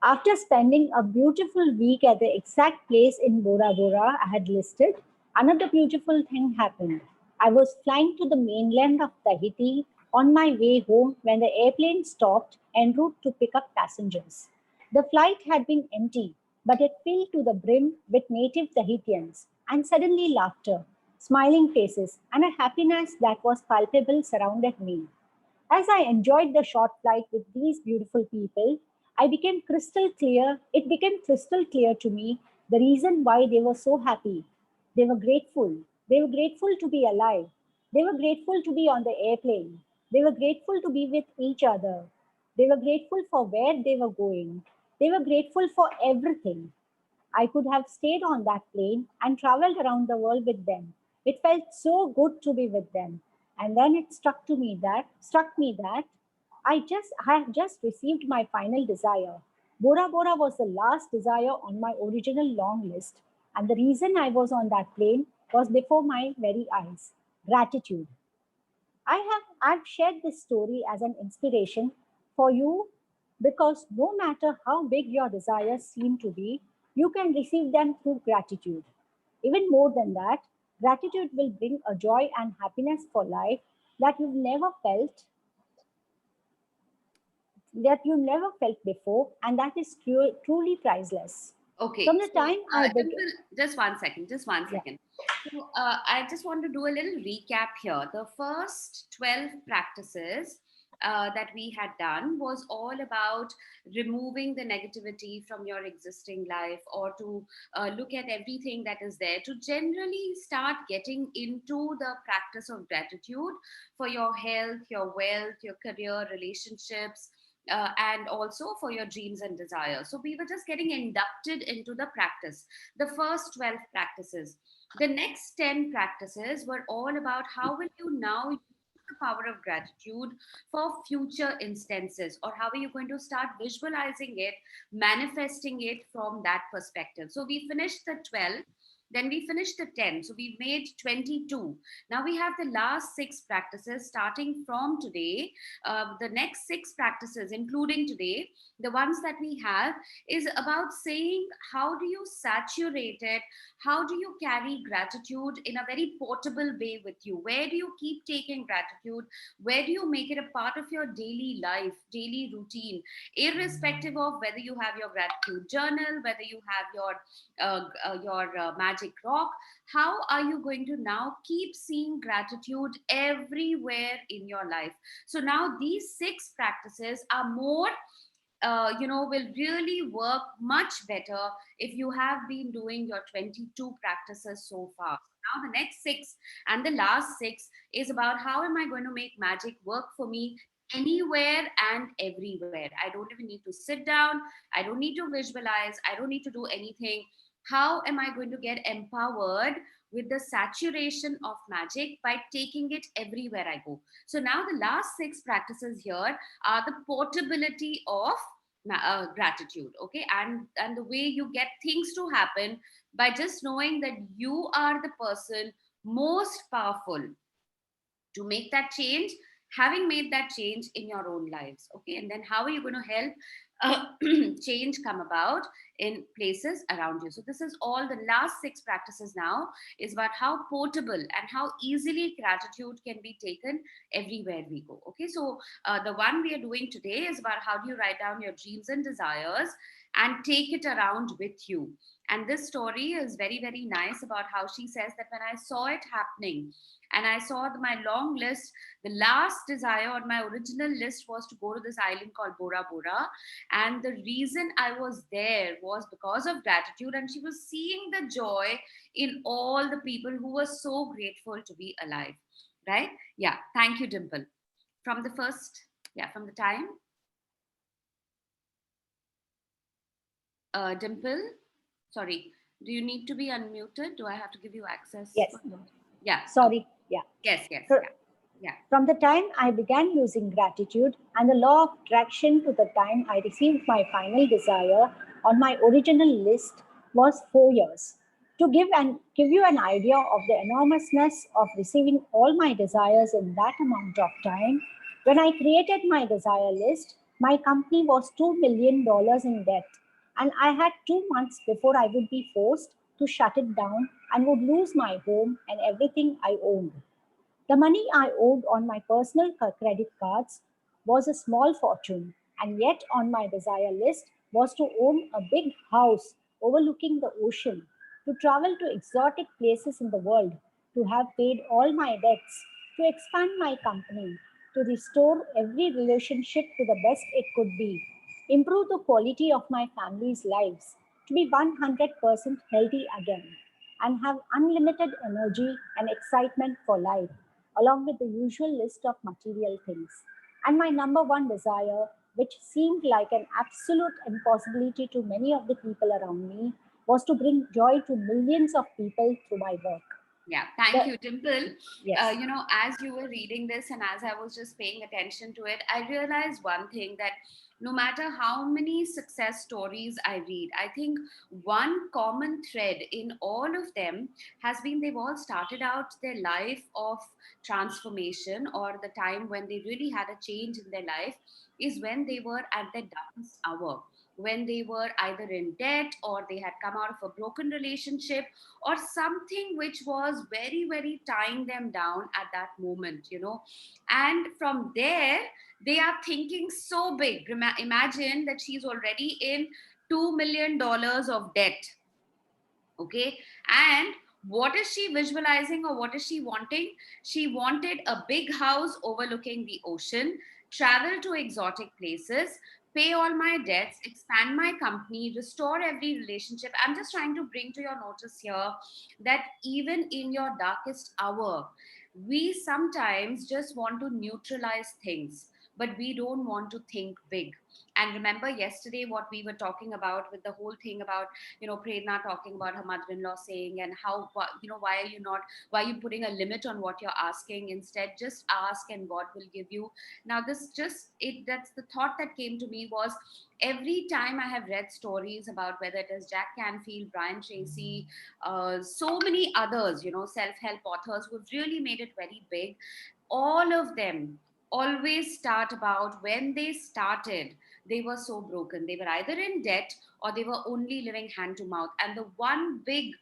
After spending a beautiful week at the exact place in Bora Bora I had listed, another beautiful thing happened. I was flying to the mainland of Tahiti on my way home when the airplane stopped en route to pick up passengers. The flight had been empty, but it filled to the brim with native Tahitians, and suddenly laughter, smiling faces, and a happiness that was palpable surrounded me. As I enjoyed the short flight with these beautiful people, it became crystal clear to me the reason why they were so happy. They were grateful. They were grateful to be alive. They were grateful to be on the airplane. They were grateful to be with each other. They were grateful for where they were going. They were grateful for everything. I could have stayed on that plane and traveled around the world with them. It felt so good to be with them. And then it struck me that I had just received my final desire. Bora Bora was the last desire on my original long list. And the reason I was on that plane was before my very eyes. Gratitude. I've shared this story as an inspiration for you because no matter how big your desires seem to be, you can receive them through gratitude. Even more than that, gratitude will bring a joy and happiness for life that you've never felt that you never felt before, and that is truly priceless. Okay, From the so time I began, Dimple, just one second, just one yeah. second. So I just want to do a little recap here. The first 12 practices that we had done was all about removing the negativity from your existing life, or to look at everything that is there, to generally start getting into the practice of gratitude for your health, your wealth, your career, relationships, and also for your dreams and desires. So we were just getting inducted into the practice, the first 12 practices. The next 10 practices were all about how will you now use the power of gratitude for future instances, or how are you going to start visualizing it, manifesting it from that perspective. So we finished the 12, then we finished the 10, so we made 22. Now we have the last 6 practices starting from today. The next 6 practices, including today, the ones that we have, is about saying how do you saturate it, how do you carry gratitude in a very portable way with you, where do you keep taking gratitude, where do you make it a part of your daily life, daily routine, irrespective of whether you have your gratitude journal, whether you have your magic rock. How are you going to now keep seeing gratitude everywhere in your life? So now these 6 practices are more will really work much better if you have been doing your 22 practices so far. Now the next 6 and the last 6 is about how am I going to make magic work for me anywhere and everywhere. I don't even need to sit down, I don't need to visualize, I don't need to do anything. How am I going to get empowered with the saturation of magic by taking it everywhere I go? So now the last 6 practices here are the portability of gratitude, okay, and the way you get things to happen by just knowing that you are the person most powerful to make that change, having made that change in your own lives, okay. And then how are you going to help change come about in places around you? So this is all the last 6 practices now is about how portable and how easily gratitude can be taken everywhere we go, okay. So the one we are doing today is about how do you write down your dreams and desires and take it around with you. And this story is very, very nice about how she says that when I saw it happening and I saw my long list, the last desire on my original list was to go to this island called Bora Bora. And the reason I was there was because of gratitude. And she was seeing the joy in all the people who were so grateful to be alive. Right? Yeah. Thank you, Dimple. From the first, from the time. Dimple, sorry, do you need to be unmuted? Do I have to give you access? Yes. Yeah. Sorry. Yeah. Yes. Yeah. From the time I began using gratitude and the law of attraction to the time I received my final desire on my original list was 4 years. To give you an idea of the enormousness of receiving all my desires in that amount of time, when I created my desire list, my company was $2 million in debt, and I had 2 months before I would be forced to shut it down and would lose my home and everything I owned. The money I owed on my personal credit cards was a small fortune, and yet on my desire list was to own a big house overlooking the ocean, to travel to exotic places in the world, to have paid all my debts, to expand my company, to restore every relationship to the best it could be, improve the quality of my family's lives, to be 100% healthy again, and have unlimited energy and excitement for life, along with the usual list of material things. And my number one desire, which seemed like an absolute impossibility to many of the people around me, was to bring joy to millions of people through my work. Yeah, thank you, Dimple. Yes. As you were reading this and as I was just paying attention to it, I realized one thing, that no matter how many success stories I read, I think one common thread in all of them has been they've all started out their life of transformation, or the time when they really had a change in their life is when they were at their darkest hour, when they were either in debt, or they had come out of a broken relationship, or something which was very, very tying them down at that moment. And from there, they are thinking so big. Imagine that she's already in $2 million of debt. Okay. And what is she visualizing, or what is she wanting? She wanted a big house overlooking the ocean, travel to exotic places, pay all my debts, expand my company, restore every relationship. I'm just trying to bring to your notice here that even in your darkest hour, we sometimes just want to neutralize things, but we don't want to think big. And remember yesterday what we were talking about with the whole thing about, Prerna talking about her mother-in-law saying, and how, why are you putting a limit on what you're asking? Instead, just ask and God will give you. Now, that's the thought that came to me was, every time I have read stories about whether it is Jack Canfield, Brian Tracy, so many others, self-help authors who have really made it very big, all of them always start about when they started, they were so broken. They were either in debt, or they were only living hand to mouth. And the one big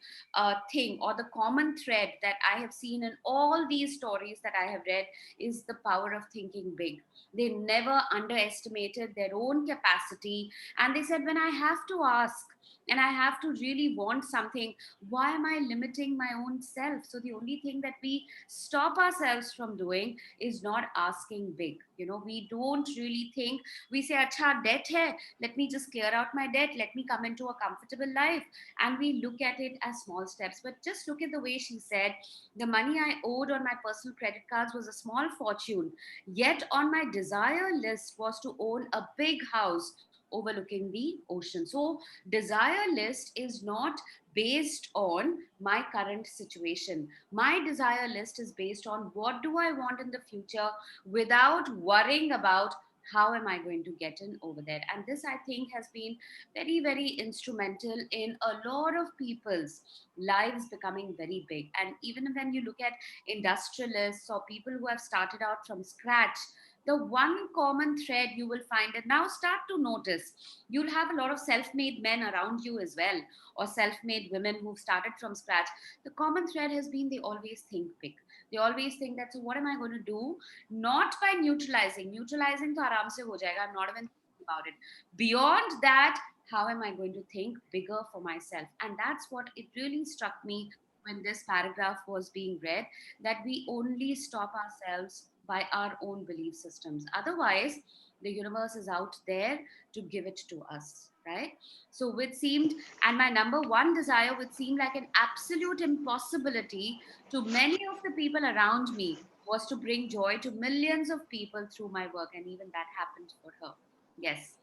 thing, or the common thread that I have seen in all these stories that I have read, is the power of thinking big. They never underestimated their own capacity. And they said, when I have to ask, and I have to really want something, why am I limiting my own self? So the only thing that we stop ourselves from doing is not asking big. We don't really think. We say, acha, debt hai, let me just clear out my debt, let me come into a comfortable life. And we look at it as small steps. But just look at the way she said, the money I owed on my personal credit cards was a small fortune, yet on my desire list was to own a big house overlooking the ocean. So desire list is not based on my current situation. My desire list is based on what do I want in the future, without worrying about how am I going to get in over there. And this, I think, has been very, very instrumental in a lot of people's lives becoming very big. And even when you look at industrialists or people who have started out from scratch, the one common thread you will find, and now start to notice, you'll have a lot of self-made men around you as well, or self-made women who've started from scratch. The common thread has been they always think big. They always think that, so what am I going to do? Not by neutralizing to aaram se ho jayega, I'm not even thinking about it. Beyond that, how am I going to think bigger for myself? And that's what it really struck me when this paragraph was being read, that we only stop ourselves by our own belief systems. Otherwise, the universe is out there to give it to us, right? So, which seemed, and my number one desire would seem like an absolute impossibility to many of the people around me, was to bring joy to millions of people through my work. And even that happened for her. Yes.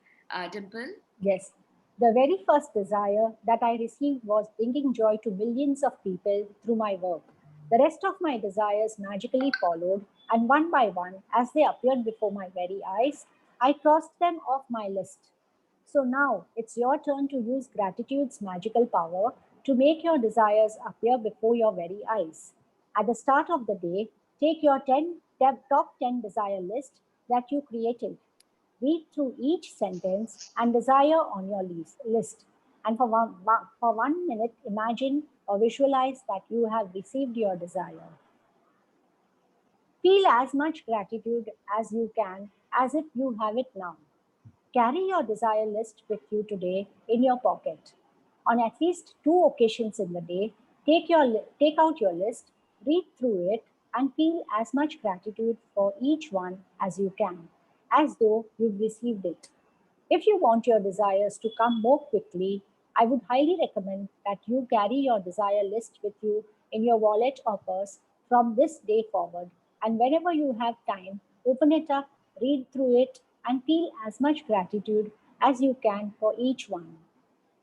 Dimple? Yes. The very first desire that I received was bringing joy to millions of people through my work. The rest of my desires magically followed, and one by one, as they appeared before my very eyes, I crossed them off my list. So now it's your turn to use gratitude's magical power to make your desires appear before your very eyes. At the start of the day, take your top 10 desire list that you created. Read through each sentence and desire on your list. And for 1 minute, imagine or visualize that you have received your desire. Feel as much gratitude as you can, as if you have it now. Carry your desire list with you today in your pocket. On at least two occasions in the day, take out your list, read through it, and feel as much gratitude for each one as you can, as though you've received it. If you want your desires to come more quickly, I would highly recommend that you carry your desire list with you in your wallet or purse from this day forward. And whenever you have time, open it up, read through it, and feel as much gratitude as you can for each one.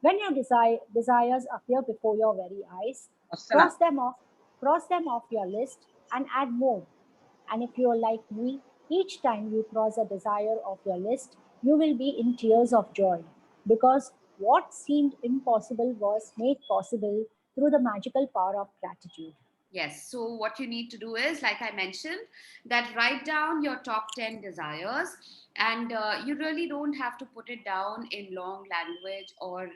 When your desires appear before your very eyes, cross them off, cross them off your list and add more. And if you're like me, each time you cross a desire of your list, you will be in tears of joy because what seemed impossible was made possible through the magical power of gratitude. Yes. So what you need to do is, like I mentioned, that write down your top 10 desires, and you really don't have to put it down in long language or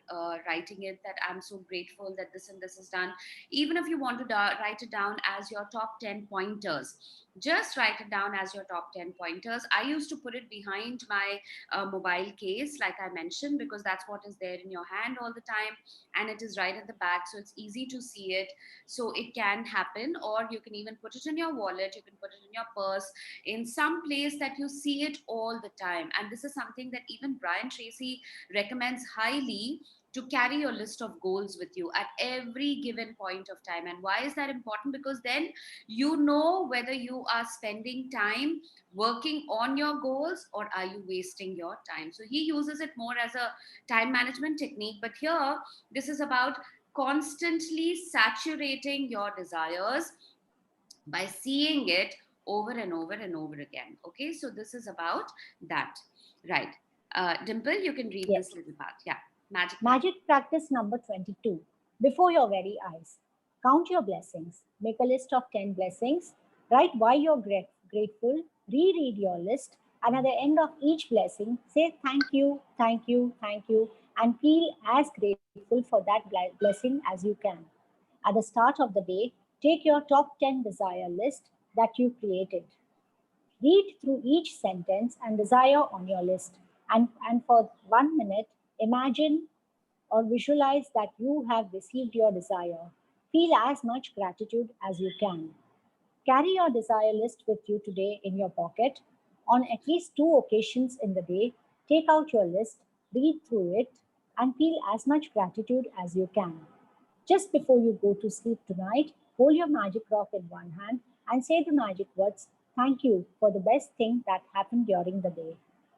writing it that I'm so grateful that this and this is done. Even if you want to write it down as your top 10 pointers, just write it down as your top 10 pointers. I used to put it behind my mobile case, like I mentioned, because that's what is there in your hand all the time, and it is right at the back, so it's easy to see it. So it can happen, or you can even put it in your wallet, you can put it in your purse, in some place that you see it all the time. And this is something that even Brian Tracy recommends highly, to carry your list of goals with you at every given point of time. And why is that important? Because then you know whether you are spending time working on your goals or are you wasting your time. So he uses it more as a time management technique, but here this is about constantly saturating your desires by seeing it over and over and over again. Okay, so this is about that, right? Dimple, you can read Yes. this little part. Yeah, magic. Magic practice number 22. Before your very eyes. Count your blessings. Make a list of 10 blessings. Write why you're grateful. Reread your list. And at the end of each blessing, say thank you, thank you, thank you, and feel as grateful for that blessing as you can. At the start of the day, take your top 10 desire list that you created. Read through each sentence and desire on your list. And for 1 minute, imagine or visualize that you have received your desire. Feel as much gratitude as you can. Carry your desire list with you today in your pocket. On at least two occasions in the day, take out your list, read through it, and feel as much gratitude as you can. Just before you go to sleep tonight, hold your magic rock in one hand and say the magic words, thank you for the best thing that happened during the day.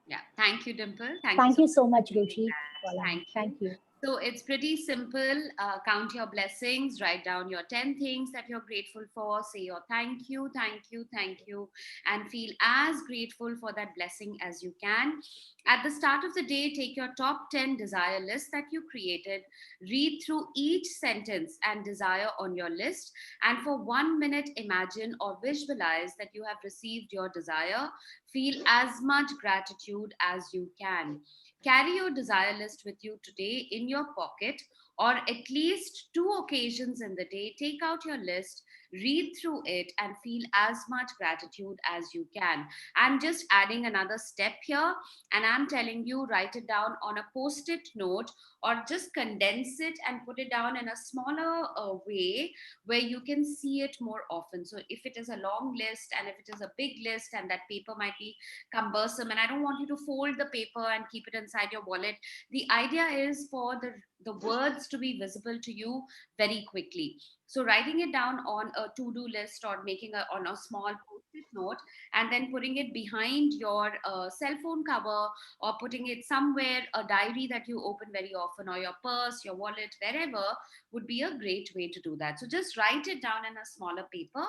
Yeah, thank you, Dimple. Thank you so much, for doing Ruchi. that. Thank Thank you. you. So it's pretty simple. Count your blessings, write down your 10 things that you're grateful for, say your thank you, thank you, thank you, and feel as grateful for that blessing as you can. At the start of the day, take your top 10 desire list that you created, read through each sentence and desire on your list, and for 1 minute, imagine or visualize that you have received your desire. Feel as much gratitude as you can. Carry your desire list with you today in your pocket, or at least two occasions in the day. Take out your list, read through it, and feel as much gratitude as you can. I'm just adding another step here, and I'm telling you, write it down on a post it note or just condense it and put it down in a smaller way where you can see it more often. So, if it is a long list and if it is a big list and that paper might be cumbersome, and I don't want you to fold the paper and keep it inside your wallet, the idea is for the words to be visible to you very quickly. So writing it down on a to-do list or making on a small post-it note and then putting it behind your cell phone cover, or putting it somewhere, a diary that you open very often, or your purse, your wallet, wherever, would be a great way to do that. So just write it down in a smaller paper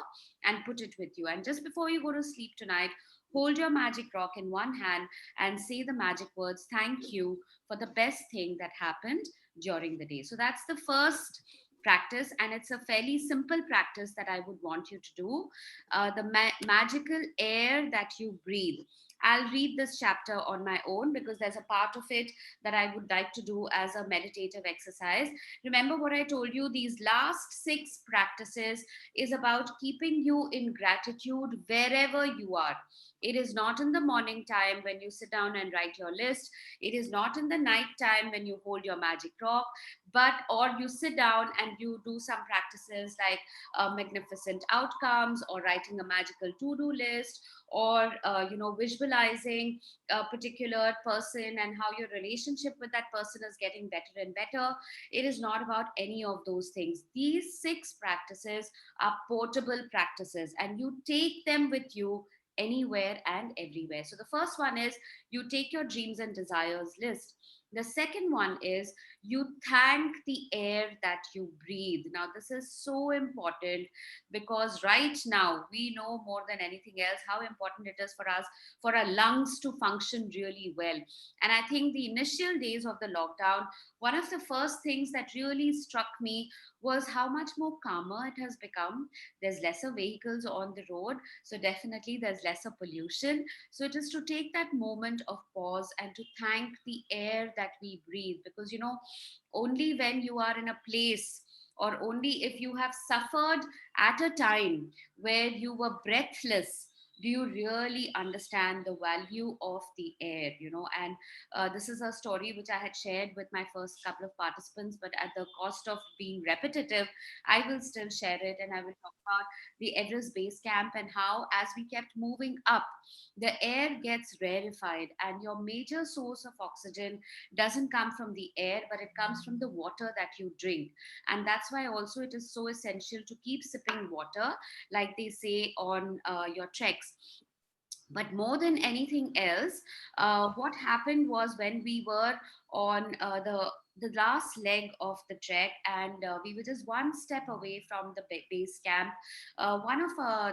and put it with you. And just before you go to sleep tonight, hold your magic rock in one hand and say the magic words, thank you for the best thing that happened during the day. So that's the first practice, and it's a fairly simple practice that I would want you to do. The magical air that you breathe. I'll read this chapter on my own because there's a part of it that I would like to do as a meditative exercise. Remember what I told you, these last 6 practices is about keeping you in gratitude wherever you are. It is not in the morning time when you sit down and write your list. It is not in the night time when you hold your magic rock, but or you sit down and you do some practices like magnificent outcomes, or writing a magical to-do list, or visualizing a particular person and how your relationship with that person is getting better and better. It is not about any of those things. These 6 practices are portable practices, and you take them with you anywhere and everywhere. So the first one is you take your dreams and desires list. The second one is you thank the air that you breathe. Now, this is so important because right now we know more than anything else how important it is for us, for our lungs to function really well. And I think the initial days of the lockdown, one of the first things that really struck me was how much more calmer it has become. There's lesser vehicles on the road, so definitely there's lesser pollution. So it is to take that moment of pause and to thank the air that we breathe, because only when you are in a place, or only if you have suffered at a time where you were breathless, do you really understand the value of the air. And this is a story which I had shared with my first couple of participants, but at the cost of being repetitive, I will still share it, and I will talk about the Everest base camp and how, as we kept moving up, the air gets rarefied, and your major source of oxygen doesn't come from the air, but it comes from the water that you drink. And that's why also it is so essential to keep sipping water, like they say on your treks. But more than anything else, what happened was when we were on the last leg of the trek, and we were just one step away from the base camp. One of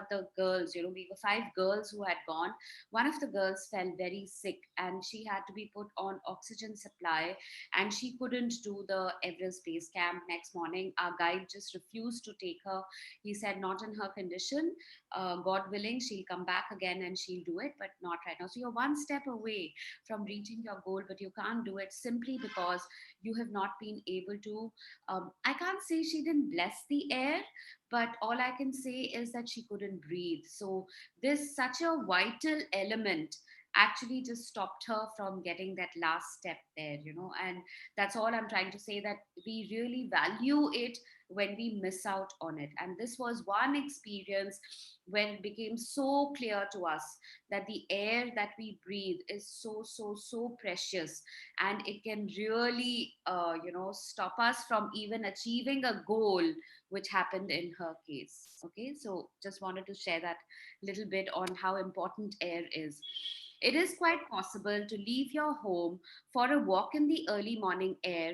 the girls, we were 5 girls who had gone. One of the girls fell very sick, and she had to be put on oxygen supply, and she couldn't do the Everest base camp next morning. Our guide just refused to take her. He said, not in her condition. God willing, she'll come back again and she'll do it, but not right now. So you're one step away from reaching your goal, but you can't do it simply because you have not been able to. I can't say she didn't bless the air, but all I can say is that she couldn't breathe. So this such a vital element actually just stopped her from getting that last step there, and that's all I'm trying to say, that we really value it when we miss out on it. And this was one experience when it became so clear to us that the air that we breathe is so, so, so precious, and it can really stop us from even achieving a goal, which happened in her case. Okay, so just wanted to share that little bit on how important air is. It is quite possible to leave your home for a walk in the early morning air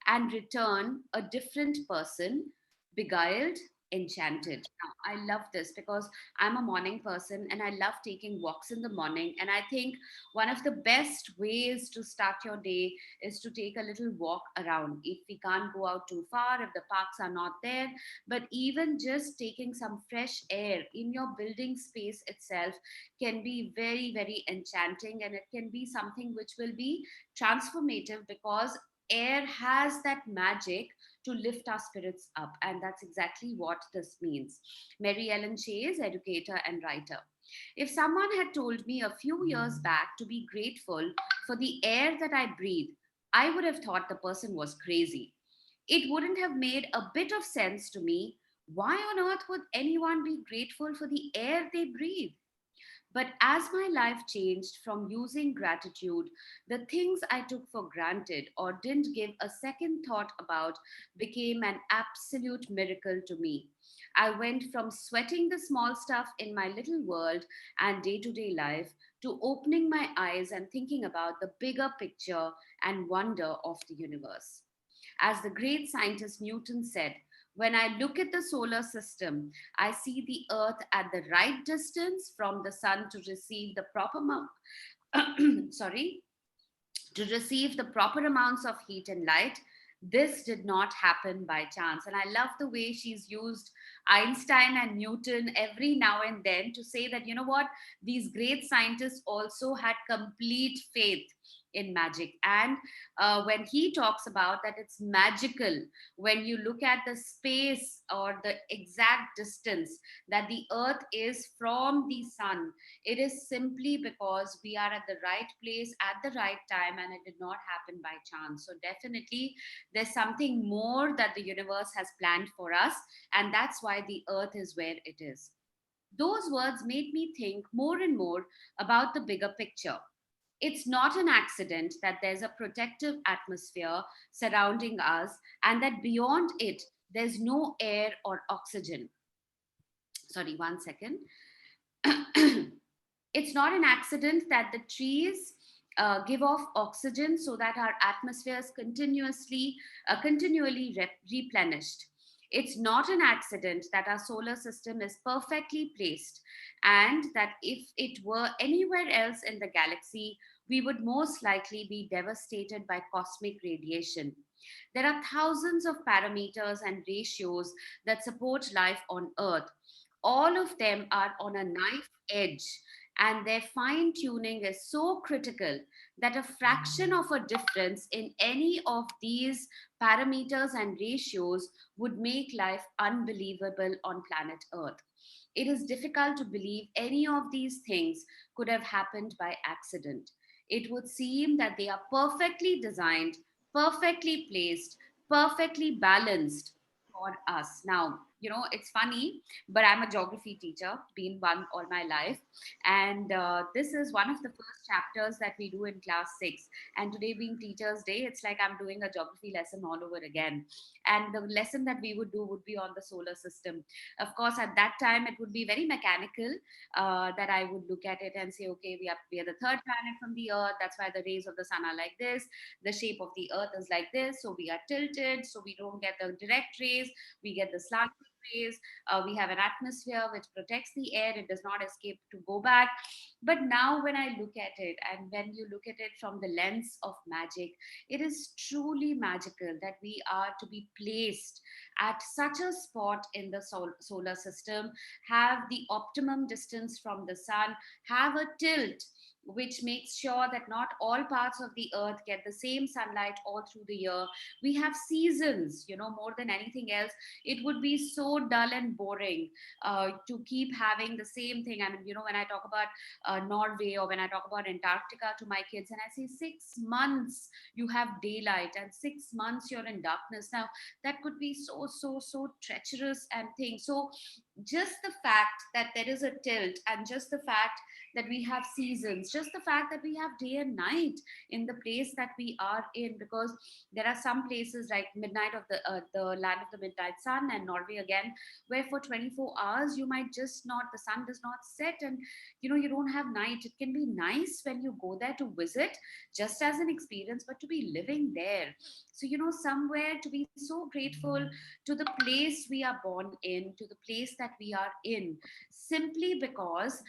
and return a different person, beguiled, enchanted. Now, I love this because I'm a morning person and I love taking walks in the morning. And I think one of the best ways to start your day is to take a little walk around. If we can't go out too far, if the parks are not there, but even just taking some fresh air in your building space itself can be very, very enchanting, and it can be something which will be transformative because air has that magic to lift our spirits up. And that's exactly what this means. Mary Ellen Chase, educator and writer. If someone had told me a few years back to be grateful for the air that I breathe, I would have thought the person was crazy. It wouldn't have made a bit of sense to me. Why on earth would anyone be grateful for the air they breathe? But as my life changed from using gratitude, the things I took for granted or didn't give a second thought about became an absolute miracle to me. I went from sweating the small stuff in my little world and day to day life to opening my eyes and thinking about the bigger picture and wonder of the universe. As the great scientist Newton said, when I look at the solar system, I see the Earth at the right distance from the sun to receive the proper sorry, to receive the proper amounts of heat and light. This did not happen by chance. And I love the way she's used Einstein and Newton every now and then to say that, you know what, these great scientists also had complete faith in magic. And when he talks about that it's magical when you look at the space or the exact distance that the earth is from the sun, it is simply because we are at the right place at the right time, and it did not happen by chance. So definitely there's something more that the universe has planned for us, and that's why the earth is where it is. Those words made me think more and more about the bigger picture. It's not an accident that there's a protective atmosphere surrounding us, and that beyond it, there's no air or oxygen. Sorry, one second. It's not an accident that the trees give off oxygen so that our atmosphere is continually replenished. It's not an accident that our solar system is perfectly placed, and that if it were anywhere else in the galaxy, we would most likely be devastated by cosmic radiation. There are thousands of parameters and ratios that support life on Earth. All of them are on a knife edge, and their fine tuning is so critical that a fraction of a difference in any of these parameters and ratios would make life unbelievable on planet Earth. It is difficult to believe any of these things could have happened by accident. It would seem that they are perfectly designed, perfectly placed, perfectly balanced for us. Now, it's funny, but I'm a geography teacher, been one all my life. And this is one of the first chapters that we do in class 6. And today, being Teachers' Day, it's like I'm doing a geography lesson all over again. And the lesson that we would do would be on the solar system. Of course, at that time, it would be very mechanical, that I would look at it and say, okay, we are the third planet from the Earth. That's why the rays of the sun are like this. The shape of the Earth is like this. So we are tilted. So we don't get the direct rays. We get the slanted rays. We have an atmosphere which protects the air. It does not escape to go back. But now, when I look at it, and when you look at it from the lens of magic, it is truly magical that we are to be placed at such a spot in the solar system, have the optimum distance from the sun, have a tilt which makes sure that not all parts of the earth get the same sunlight all through the year. We have seasons, more than anything else. It would be so dull and boring to keep having the same thing. I mean, when I talk about Norway, or when I talk about Antarctica to my kids, and I say 6 months you have daylight and 6 months you're in darkness. Now, that could be so treacherous and things. So just the fact that there is a tilt, and just the fact that we have seasons, just the fact that we have day and night in the place that we are in, because there are some places like midnight of the land of the midnight sun, and Norway again, where for 24 hours you might just not, the sun does not set, and you don't have night. It can be nice when you go there to visit, just as an experience, but to be living there. So somewhere to be so grateful to the place we are born in, to the place that we are in, simply because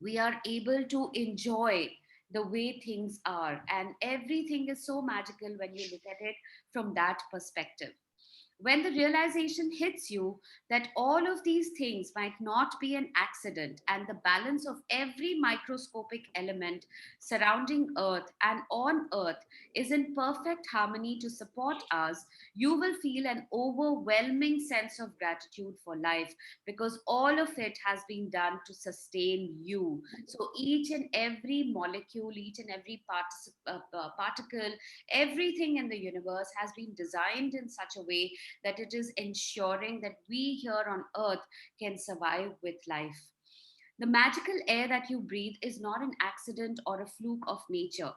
we are able to enjoy the way things are. And everything is so magical when you look at it from that perspective. When the realization hits you that all of these things might not be an accident, and the balance of every microscopic element surrounding Earth and on Earth is in perfect harmony to support us, you will feel an overwhelming sense of gratitude for life, because all of it has been done to sustain you. So each and every molecule, each and every particle, everything in the universe has been designed in such a way that it is ensuring that we here on earth can survive with life. The magical air that you breathe is not an accident or a fluke of nature.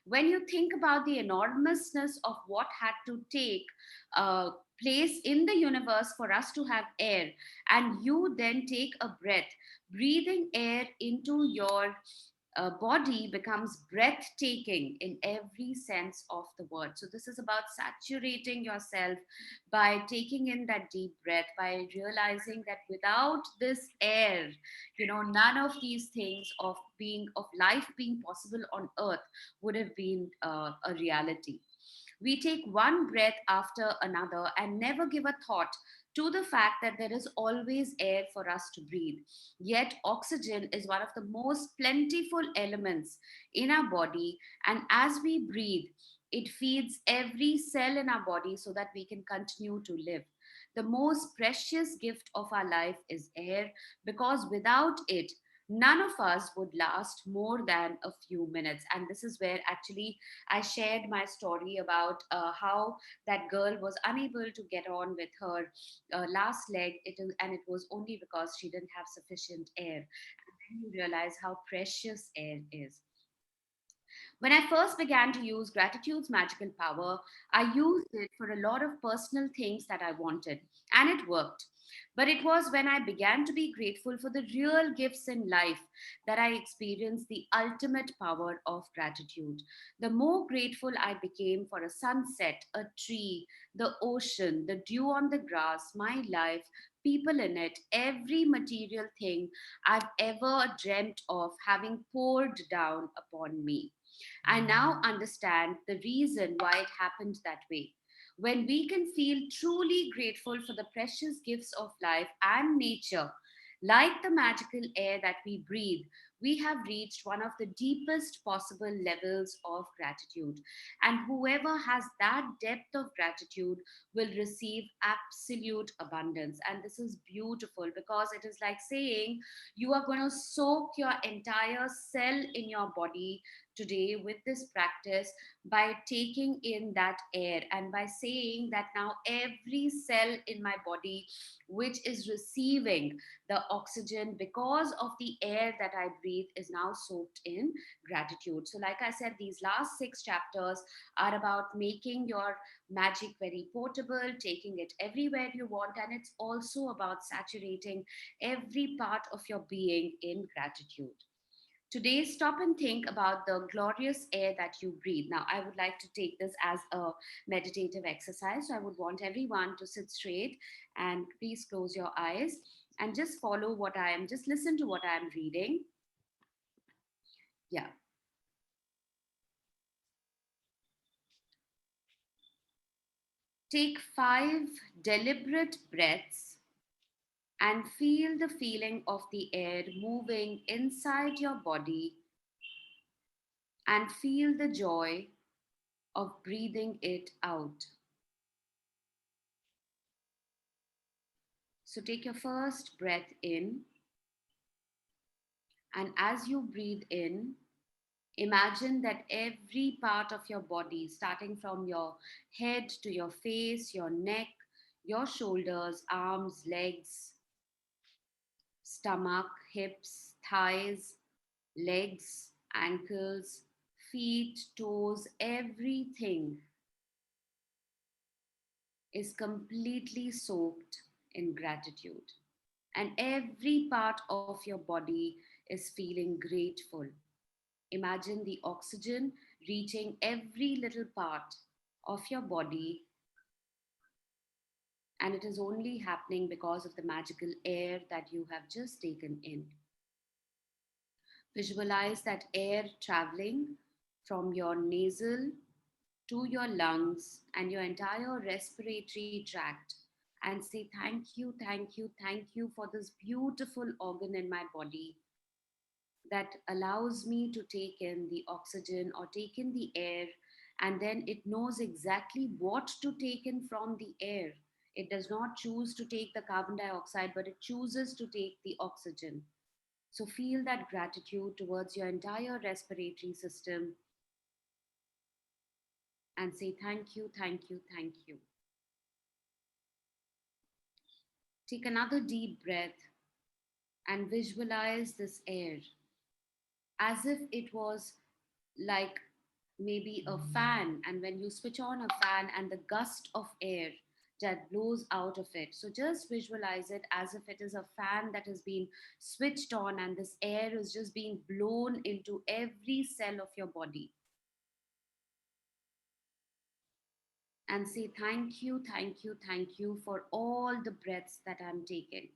When you think about the enormousness of what had to take place in the universe for us to have air, and you then take a breath, breathing air into your body becomes breathtaking in every sense of the word. So, this is about saturating yourself by taking in that deep breath, by realizing that without this air, none of these things of life being possible on earth would have been a reality. We take one breath after another and never give a thought to the fact that there is always air for us to breathe. Yet, oxygen is one of the most plentiful elements in our body, and as we breathe, it feeds every cell in our body so that we can continue to live. The most precious gift of our life is air, because without it, none of us would last more than a few minutes. And this is where actually I shared my story about how that girl was unable to get on with her last leg, and it was only because she didn't have sufficient air. And then you realize how precious air is. When I first began to use gratitude's magical power, I used it for a lot of personal things that I wanted, and it worked. But it was when I began to be grateful for the real gifts in life that I experienced the ultimate power of gratitude. The more grateful I became for a sunset, a tree, the ocean, the dew on the grass, my life, people in it, every material thing I've ever dreamt of having poured down upon me. I now understand the reason why it happened that way. When we can feel truly grateful for the precious gifts of life and nature, like the magical air that we breathe, we have reached one of the deepest possible levels of gratitude. And whoever has that depth of gratitude will receive absolute abundance. And this is beautiful because it is like saying you are going to soak your entire cell in your body today with this practice by taking in that air and by saying that now every cell in my body which is receiving the oxygen because of the air that I breathe is now soaked in gratitude. So like I said, these last 6 chapters are about making your magic very portable, taking it everywhere you want, and it's also about saturating every part of your being in gratitude. Today, stop and think about the glorious air that you breathe. Now, I would like to take this as a meditative exercise. So, I would want everyone to sit straight and please close your eyes and just follow what I am, just listen to what I am reading. Yeah. Take 5 deliberate breaths and feel the feeling of the air moving inside your body and feel the joy of breathing it out. So take your first breath in, and as you breathe in, imagine that every part of your body, starting from your head to your face, your neck, your shoulders, arms, legs, stomach, hips, thighs, legs, ankles, feet, toes, everything is completely soaked in gratitude. And every part of your body is feeling grateful. Imagine the oxygen reaching every little part of your body, and it is only happening because of the magical air that you have just taken in. Visualize that air traveling from your nasal to your lungs and your entire respiratory tract, and say thank you, thank you, thank you for this beautiful organ in my body that allows me to take in the oxygen or take in the air, and then it knows exactly what to take in from the air. It does not choose to take the carbon dioxide, but it chooses to take the oxygen. So feel that gratitude towards your entire respiratory system and say thank you, thank you, thank you. Take another deep breath and visualize this air as if it was like maybe a fan, and when you switch on a fan and the gust of air that blows out of it, so just visualize it as if it is a fan that has been switched on and this air is just being blown into every cell of your body, and say thank you, thank you, thank you for all the breaths that I'm taking.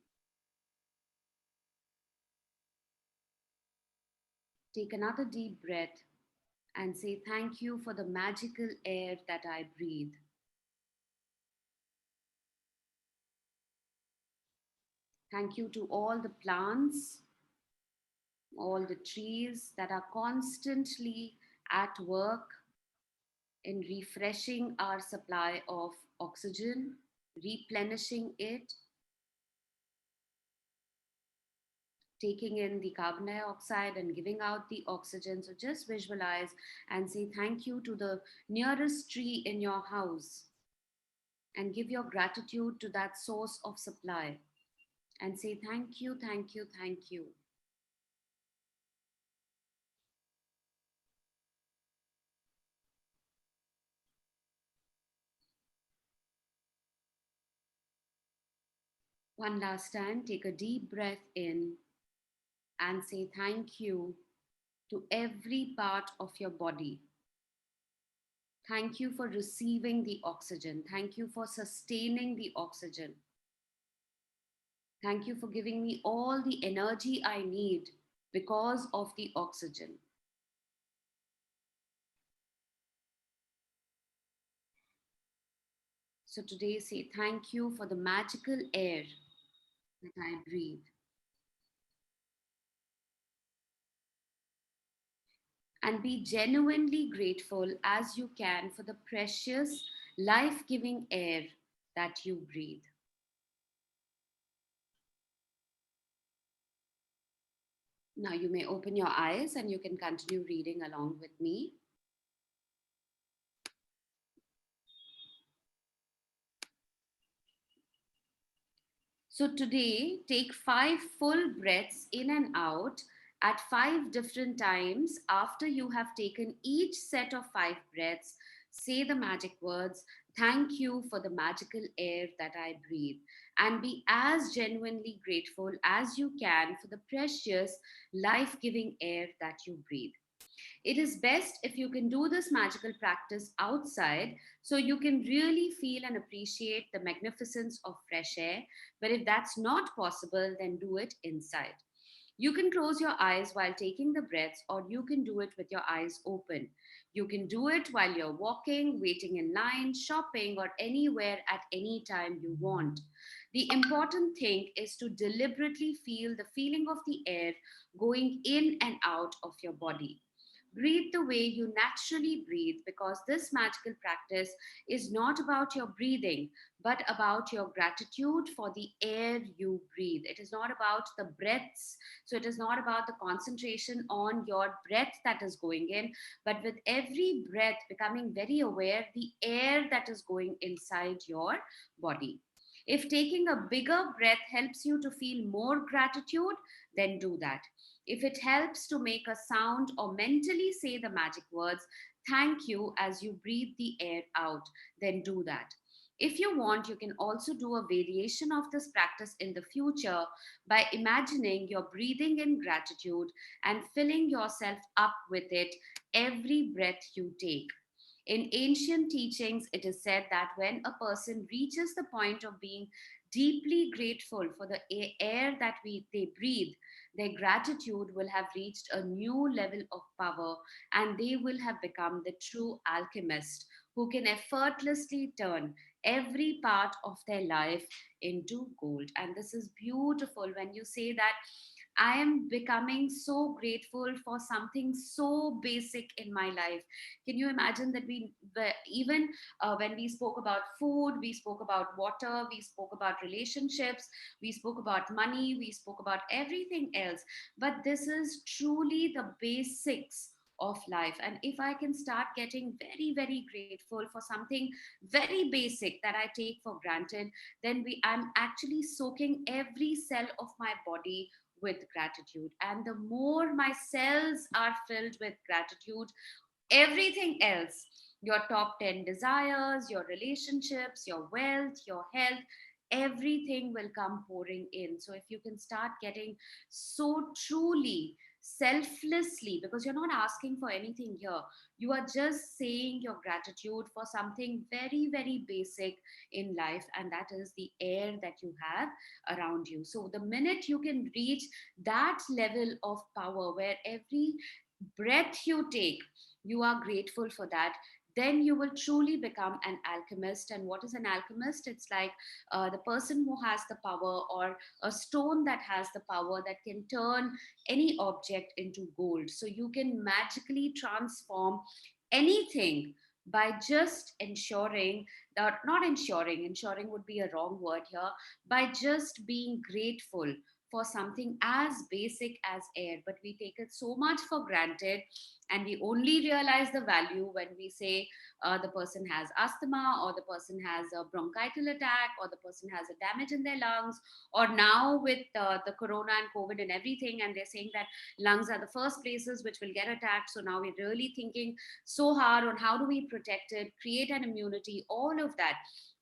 Take another deep breath and say thank you for the magical air that I breathe. Thank you to all the plants, all the trees that are constantly at work in refreshing our supply of oxygen, replenishing it, taking in the carbon dioxide and giving out the oxygen. So just visualize and say thank you to the nearest tree in your house and give your gratitude to that source of supply and say thank you, thank you, thank you. One last time, take a deep breath in and say thank you to every part of your body. Thank you for receiving the oxygen. Thank you for sustaining the oxygen. Thank you for giving me all the energy I need because of the oxygen. So today, say thank you for the magical air that I breathe. And be genuinely grateful as you can for the precious, life-giving air that you breathe. Now you may open your eyes and you can continue reading along with me. So today, take 5 full breaths in and out at 5 different times. After you have taken each set of 5 breaths, say the magic words, thank you for the magical air that I breathe, and be as genuinely grateful as you can for the precious, life-giving air that you breathe. It is best if you can do this magical practice outside so you can really feel and appreciate the magnificence of fresh air. But if that's not possible, then do it inside. You can close your eyes while taking the breaths, or you can do it with your eyes open. You can do it while you're walking, waiting in line, shopping, or anywhere at any time you want. The important thing is to deliberately feel the feeling of the air going in and out of your body. Breathe the way you naturally breathe, because this magical practice is not about your breathing, but about your gratitude for the air you breathe. It is not about the breaths. So it is not about the concentration on your breath that is going in, but with every breath, becoming very aware the air that is going inside your body. If taking a bigger breath helps you to feel more gratitude, then do that. If it helps to make a sound or mentally say the magic words, thank you, as you breathe the air out, then do that. If you want, you can also do a variation of this practice in the future by imagining you're breathing in gratitude and filling yourself up with it every breath you take. In ancient teachings, it is said that when a person reaches the point of being deeply grateful for the air that they breathe, their gratitude will have reached a new level of power, and they will have become the true alchemist who can effortlessly turn every part of their life into gold. And this is beautiful when you say that I am becoming so grateful for something so basic in my life. Can you imagine that even when we spoke about food, we spoke about water, we spoke about relationships, we spoke about money, we spoke about everything else. But this is truly the basics of life. And if I can start getting very, very grateful for something very basic that I take for granted, then I'm actually soaking every cell of my body with gratitude. And the more my cells are filled with gratitude, everything else, your top 10 desires, your relationships, your wealth, your health, everything will come pouring in. So if you can start getting so truly selflessly, because you're not asking for anything here, you are just saying your gratitude for something very, very basic in life, and that is the air that you have around you. So the minute you can reach that level of power where every breath you take, you are grateful for that, then you will truly become an alchemist. And what is an alchemist? It's like the person who has the power, or a stone that has the power that can turn any object into gold. So you can magically transform anything by just ensuring that, not ensuring, ensuring would be a wrong word here, by just being grateful for something as basic as air. But we take it so much for granted, and we only realize the value when we say the person has asthma, or the person has a bronchital attack, or the person has a damage in their lungs, or now with the corona and COVID and everything, and they're saying that lungs are the first places which will get attacked. So now we're really thinking so hard on how do we protect it, create an immunity, all of that.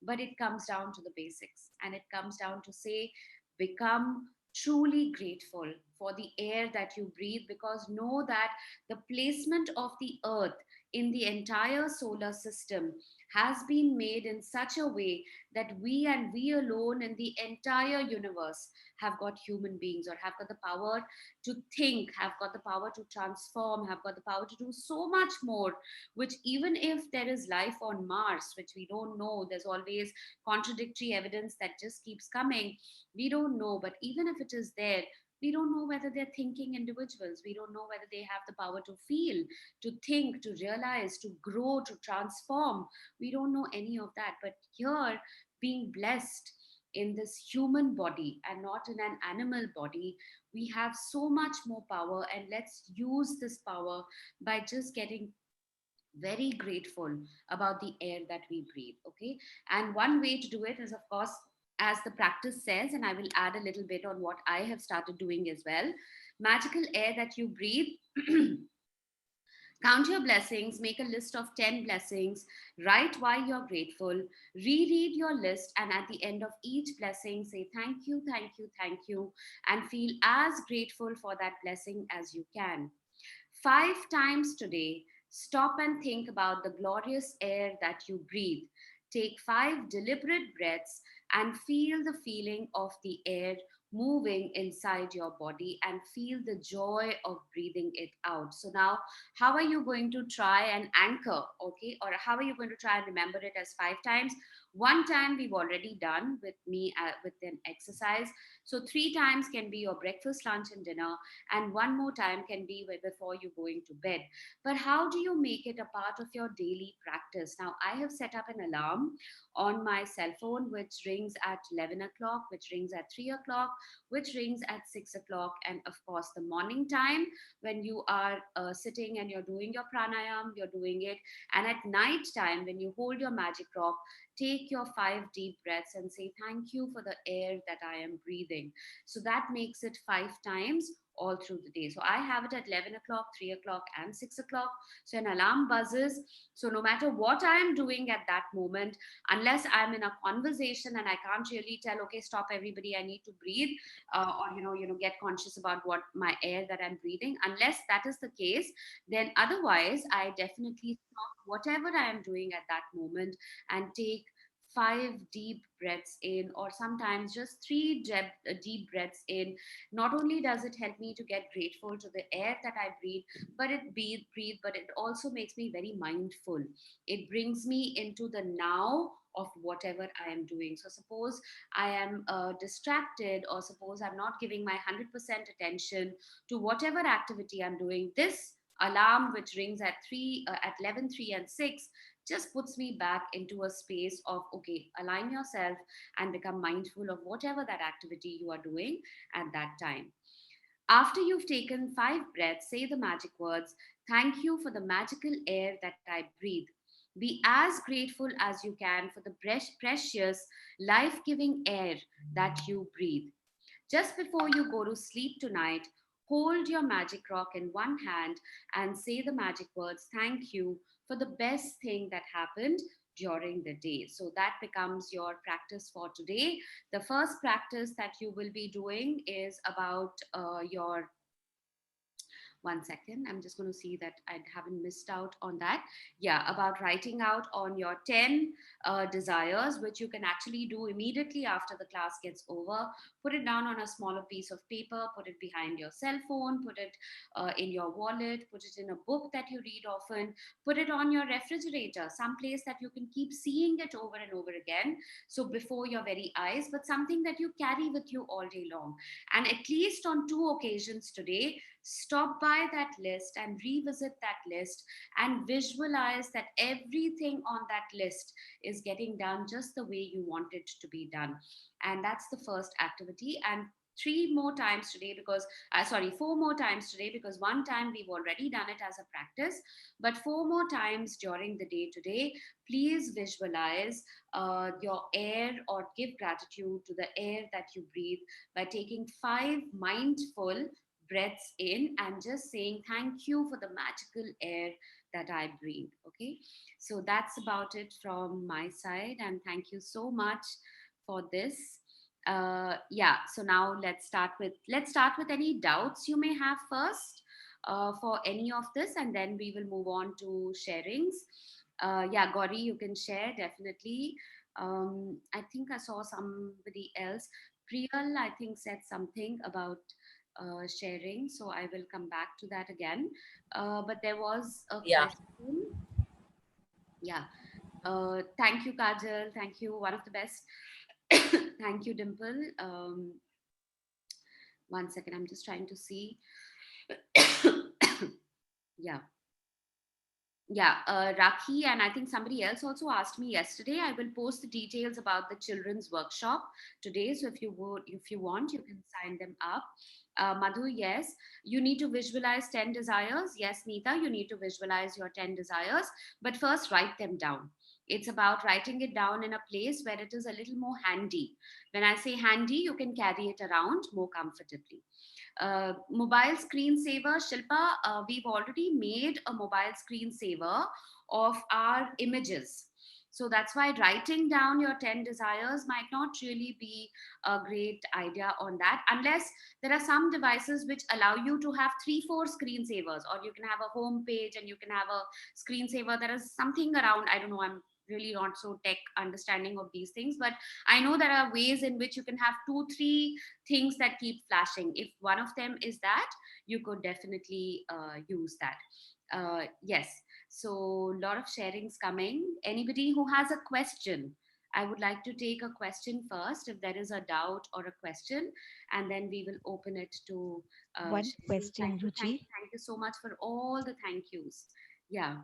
But it comes down to the basics, and it comes down to say, become truly grateful for the air that you breathe, because know that the placement of the earth in the entire solar system has been made in such a way that we, and we alone in the entire universe, have got human beings, or have got the power to think, have got the power to transform, have got the power to do so much more, which even if there is life on Mars, which we don't know, there's always contradictory evidence that just keeps coming, we don't know. But even if it is there, we don't know whether they're thinking individuals. We don't know whether they have the power to feel, to think, to realize, to grow, to transform. We don't know any of that. But here, being blessed in this human body and not in an animal body, we have so much more power. And let's use this power by just getting very grateful about the air that we breathe. Okay. And one way to do it is, of course, as the practice says, and I will add a little bit on what I have started doing as well. Magical air that you breathe. Count your blessings, make a list of 10 blessings, write why you're grateful, reread your list, and at the end of each blessing, say thank you, thank you, thank you, and feel as grateful for that blessing as you can. 5 times today, stop and think about the glorious air that you breathe. Take 5 deliberate breaths and feel the feeling of the air moving inside your body, and feel the joy of breathing it out. So now, how are you going to try and anchor, okay? Or how are you going to try and remember it as 5 times? One time we've already done with me with an exercise. So 3 times can be your breakfast, lunch, and dinner, and one more time can be before you going to bed. But how do you make it a part of your daily practice? Now, I have set up an alarm on my cell phone, which rings at 11 o'clock, which rings at 3 o'clock, which rings at 6 o'clock, and of course, the morning time when you are sitting and you're doing your pranayam, you're doing it. And at night time, when you hold your magic rock, take your 5 deep breaths and say, thank you for the air that I am breathing. So that makes it 5 times all through the day. So I have it at 11 o'clock, 3 o'clock, and 6 o'clock. So an alarm buzzes. So no matter what I am doing at that moment, unless I'm in a conversation and I can't really tell, okay, stop everybody, I need to breathe, or get conscious about what my air that I'm breathing. Unless that is the case, then otherwise I definitely stop whatever I am doing at that moment and take 5 deep breaths in, or sometimes just deep breaths in. Not only does it help me to get grateful to the air that I breathe, but it also makes me very mindful. It brings me into the now of whatever I am doing. So suppose I am distracted, or suppose I'm not giving my 100% attention to whatever activity I'm doing. This alarm, which rings at 11, 3, and 6, just puts me back into a space of, okay, align yourself and become mindful of whatever that activity you are doing at that time. After you've taken 5 breaths, say the magic words, thank you for the magical air that I breathe. Be as grateful as you can for the precious, life giving air that you breathe. Just before you go to sleep tonight, hold your magic rock in one hand and say the magic words, thank you for the best thing that happened during the day. So that becomes your practice for today. The first practice that you will be doing is about your One second, I'm just going to see that I haven't missed out on that. Yeah, about writing out on your 10 desires, which you can actually do immediately after the class gets over. Put it down on a smaller piece of paper, put it behind your cell phone, put it in your wallet, put it in a book that you read often, put it on your refrigerator, someplace that you can keep seeing it over and over again. So before your very eyes, but something that you carry with you all day long. And at least on 2 occasions today, stop by that list and revisit that list and visualize that everything on that list is getting done just the way you want it to be done. And that's the first activity. And 3 more times today because sorry 4 more times today, because one time we've already done it as a practice, but 4 more times during the day today, please visualize your air, or give gratitude to the air that you breathe by taking 5 mindful breaths in and just saying thank you for the magical air that I breathe. Okay, so that's about it from my side, and thank you so much for this. Yeah, so now let's start with any doubts you may have first for any of this, and then we will move on to sharings. Yeah, Gauri, you can share definitely. I think I saw somebody else. Priyal, I think, said something about sharing, so I will come back to that again. But there was a Yeah. question. Yeah. Thank you, Kajal. Thank you. One of the best. Thank you, Dimple. One second. I'm just trying to see. Yeah. Yeah, Rakhi, and I think somebody else also asked me yesterday. I will post the details about the children's workshop today. So if you want, you can sign them up. Madhu, yes, you need to visualize 10 desires. Yes, Neeta, you need to visualize your 10 desires, but first write them down. It's about writing it down in a place where it is a little more handy. When I say handy, you can carry it around more comfortably. Mobile screensaver, Shilpa, we've already made a mobile screensaver of our images. So that's why writing down your 10 desires might not really be a great idea on that, unless there are some devices which allow you to have 3, 4 screensavers, or you can have a home page and you can have a screensaver. There is something around, I don't know, I'm really not so tech understanding of these things, but I know there are ways in which you can have 2, 3 things that keep flashing. If one of them is that, you could definitely use that. Yes, so a lot of sharings coming. Anybody who has a question, I would like to take a question first, if there is a doubt or a question, and then we will open it to One sharing. question, Ruchi. Thank you so much for all the thank yous. Yeah,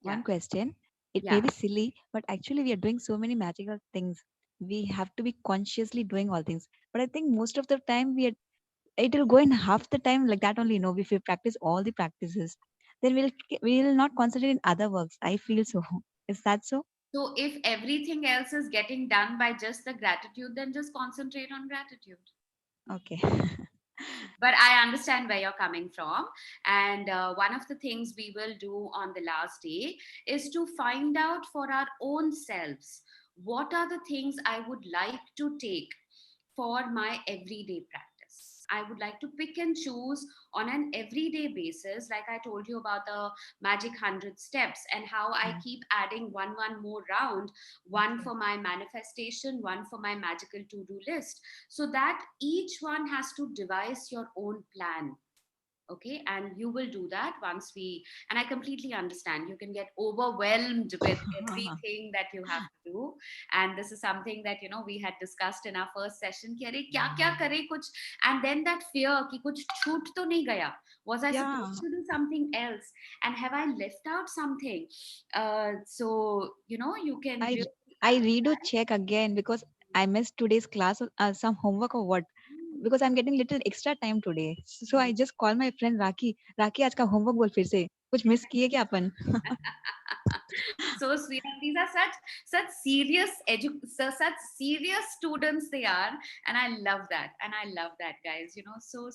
yeah, One question. It may yeah. be silly, but actually we are doing so many magical things. We have to be consciously doing all things. But I think most of the time it will go in half the time like that only. If we practice all the practices, then we'll not concentrate in other works. I feel so. Is that so? So if everything else is getting done by just the gratitude, then just concentrate on gratitude. Okay. But I understand where you're coming from. And one of the things we will do on the last day is to find out for our own selves, what are the things I would like to take for my everyday practice. I would like to pick and choose on an everyday basis, like I told you about the magic 100 steps and how I keep adding one more round, one Okay. for my manifestation, one for my magical to do list, so that each one has to devise your own plan. Okay, and you will do that once we, and I completely understand, you can get overwhelmed with everything that you have to do. And this is something that we had discussed in our first session ki, "Arey, kya kare kuch," and then that fear ki kuch choot to nahi gaya, was I Yeah. supposed to do something else, and have I left out something? So you can I really I redo understand. check again because I missed today's class, some homework or what. Because I'm getting little extra time today. So I just call my friend Raki. Raki, आज का homework बोल फिर से. कुछ miss किए क्या अपन? So sweet. These are such serious such serious students they are, and I love that. And I love that, guys. You know, so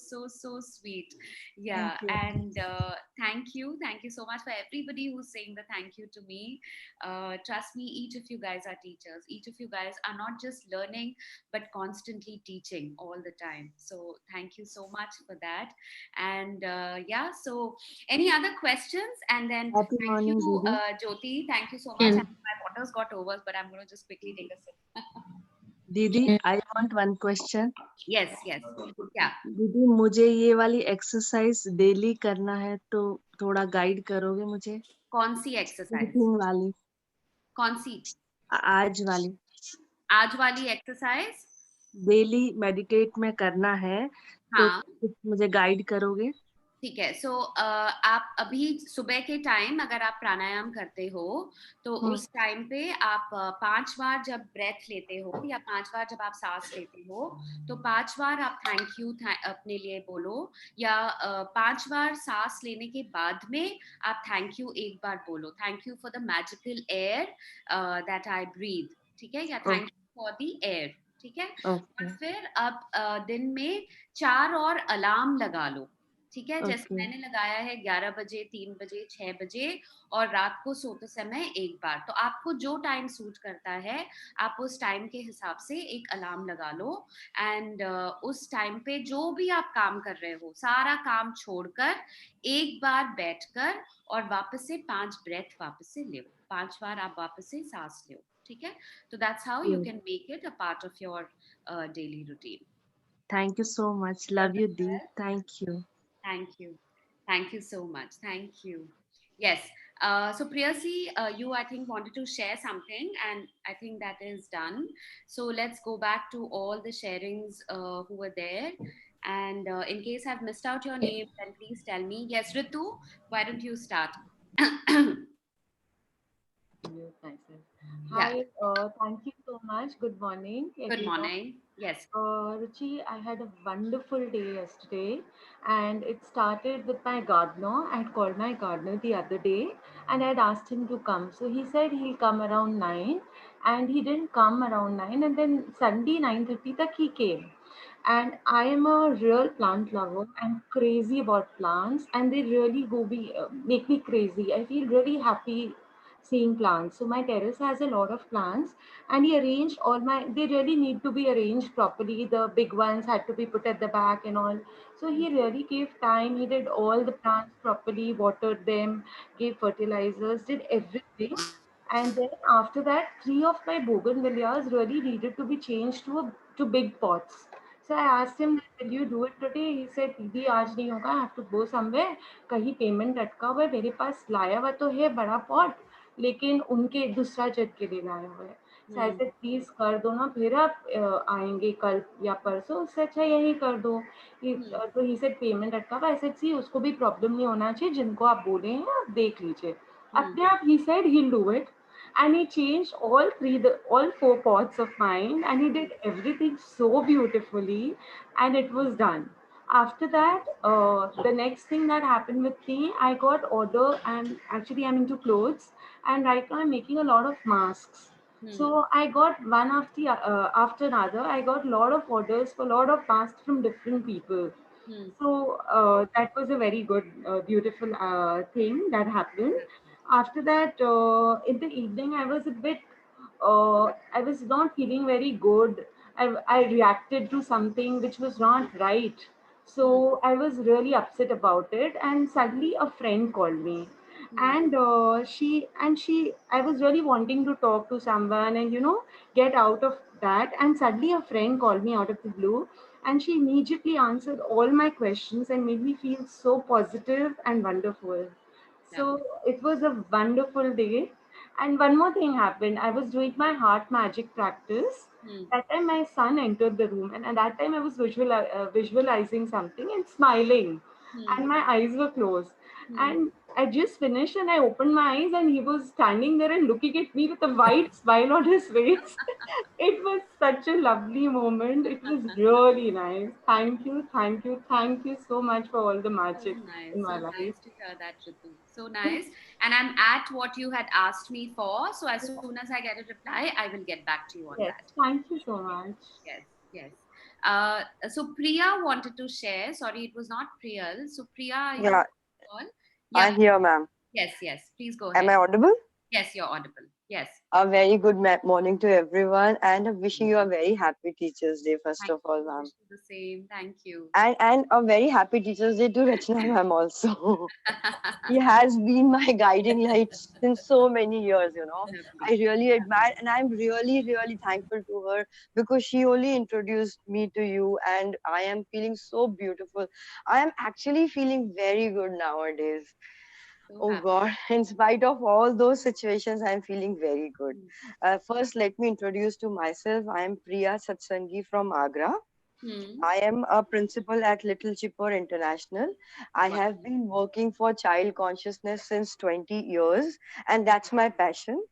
sweet. Yeah, Thank you. and thank you so much for everybody who's saying the thank you to me. Trust me, each of you guys are teachers. Each of you guys are not just learning, but constantly teaching all the time. So thank you so much for that. And yeah, so any other questions? And then Happy thank you, morning, Didi. Jyoti. Thank you so much. Can, My water's got over, but I'm going to just quickly take a sip. दीदी I want one question. Yes, yes. Yeah. दीदी मुझे ये वाली exercise daily करना है तो थोड़ा guide करोगे मुझे? कौन सी एक्सरसाइज? Breathing वाली, कौन सी? आज वाली. आज वाली एक्सरसाइज? डेली मेडिटेट में करना है तो हाँ, कुछ मुझे गाइड करोगे? ठीक है. सो आप अभी सुबह के टाइम अगर आप प्राणायाम करते हो तो उस टाइम पे आप 5 बार जब ब्रेथ लेते हो या 5 बार जब आप सांस लेते हो तो 5 बार आप थैंक यू अपने लिए बोलो, या 5 बार सांस लेने के बाद में आप थैंक यू एक बार बोलो, thank you for the magical air that I breathe, ठीक है, या thank you for the air, ठीक है. और फिर आप दिन में 4 और अलार्म लगा लो, ठीक है. जैसे मैंने लगाया है 11 बजे, 3 बजे, 6 बजे और रात को सोते समय एक बार. तो आपको जो टाइम सूट करता है आप उस टाइम के हिसाब से एक अलार्म लगा लो. एंड उस टाइम पे जो भी आप काम कर रहे हो सारा काम छोड़कर एक बार बैठकर और वापस से 5 ब्रेथ वापस से लो, 5 बार आप वापस से सांस लो, ठीक है. तो that's how you can make it a part of your daily routine. Thank you so much. Love you, Dee. Thank you. Thank you. Thank you so much. Thank you. Yes. So Priyasi, you I think wanted to share something, and I think that is done. So let's go back to all the sharings who were there. And in case I've missed out your name, then please tell me. Yes, Ritu, why don't you start? Hi, thank you so much. Good morning, Good everyone. morning. Yes. Ruchi, I had a wonderful day yesterday, and it started with my gardener. I had called my gardener the other day, and I had asked him to come. So he said he'll come around 9, and he didn't come around 9, and then Sunday 9:30 tak he came. And I am a real plant lover. I'm crazy about plants, and they really make me crazy. I feel really happy seeing plants. So my terrace has a lot of plants, and he arranged all my. They really need to be arranged properly. The big ones had to be put at the back and all. So he really gave time. He did all the plants properly, watered them, gave fertilizers, did everything. And then after that, three of my bougainvilleas really needed to be changed to big pots. So I asked him, "Will you do it today?" He said, "दीदी आज नहीं होगा. I have to go somewhere. कहीं payment अटका हुआ है. मेरे पास लाया हुआ तो है बड़ा पॉट, लेकिन उनके दूसरा जग के लिए लाया हुआ है. So I said, "प्लीज कर दो ना, फिर आप आएंगे कल या परसों, उससे अच्छा यही कर दो." तो ही सेड पेमेंट अटका हुआ. I said, "सी उसको भी प्रॉब्लम नहीं होना चाहिए, जिनको आप बोले हैं आप देख लीजिए अपने आप." He said he'll do it, and he changed all four pots of mine, and he did everything so beautifully, and it was done. After that, the next thing that happened with me, I got order, and actually I'm into clothes, and right now I'm making a lot of masks. So I got one after another. I got a lot of orders for a lot of masks from different people. So that was a very good, beautiful thing that happened. After that, in the evening, I was not feeling very good. I reacted to something which was not right. So I was really upset about it. And suddenly a friend called me. And I was really wanting to talk to someone and, get out of that. And suddenly a friend called me out of the blue, and she immediately answered all my questions and made me feel so positive and wonderful. So it was a wonderful day. And one more thing happened. I was doing my heart magic practice. That time my son entered the room, and at that time I was visualizing something and smiling, and my eyes were closed. And I just finished, and I opened my eyes, and he was standing there and looking at me with a wide smile on his face. It was such a lovely moment. It was really nice. Thank you, thank you, thank you so much for all the So magic nice. in my So life. nice to hear that, Ritu. So nice. And I'm at what you had asked me for. So as soon as I get a reply, I will get back to you on Yes, that. thank you so much. Yes, yes. So Priya wanted to share. Sorry, it was not Priyal. So Priya, are you Yeah, on? Yeah. I'm here, ma'am. Yes, yes. Please go Am ahead. I audible? Yes, you're audible. Yes. A very good morning to everyone, and wishing you a very happy Teachers' Day, first Thank of all, you. ma'am. Wish you the same. Thank you. And a very happy Teachers' Day to Rachna ma'am also. He has been my guiding light since so many years, you know. I Lovely. really admire, and I'm really, really thankful to her because she only introduced me to you, and I am feeling so beautiful. I am actually feeling very good nowadays. So Oh happy. God, in spite of all those situations, I'm feeling very good. First, let me introduce to myself. I am Priya Satsangi from Agra. Hmm. I am a principal at Little Chipper International. I Wow. have been working for child consciousness since 20 years, and that's my passion.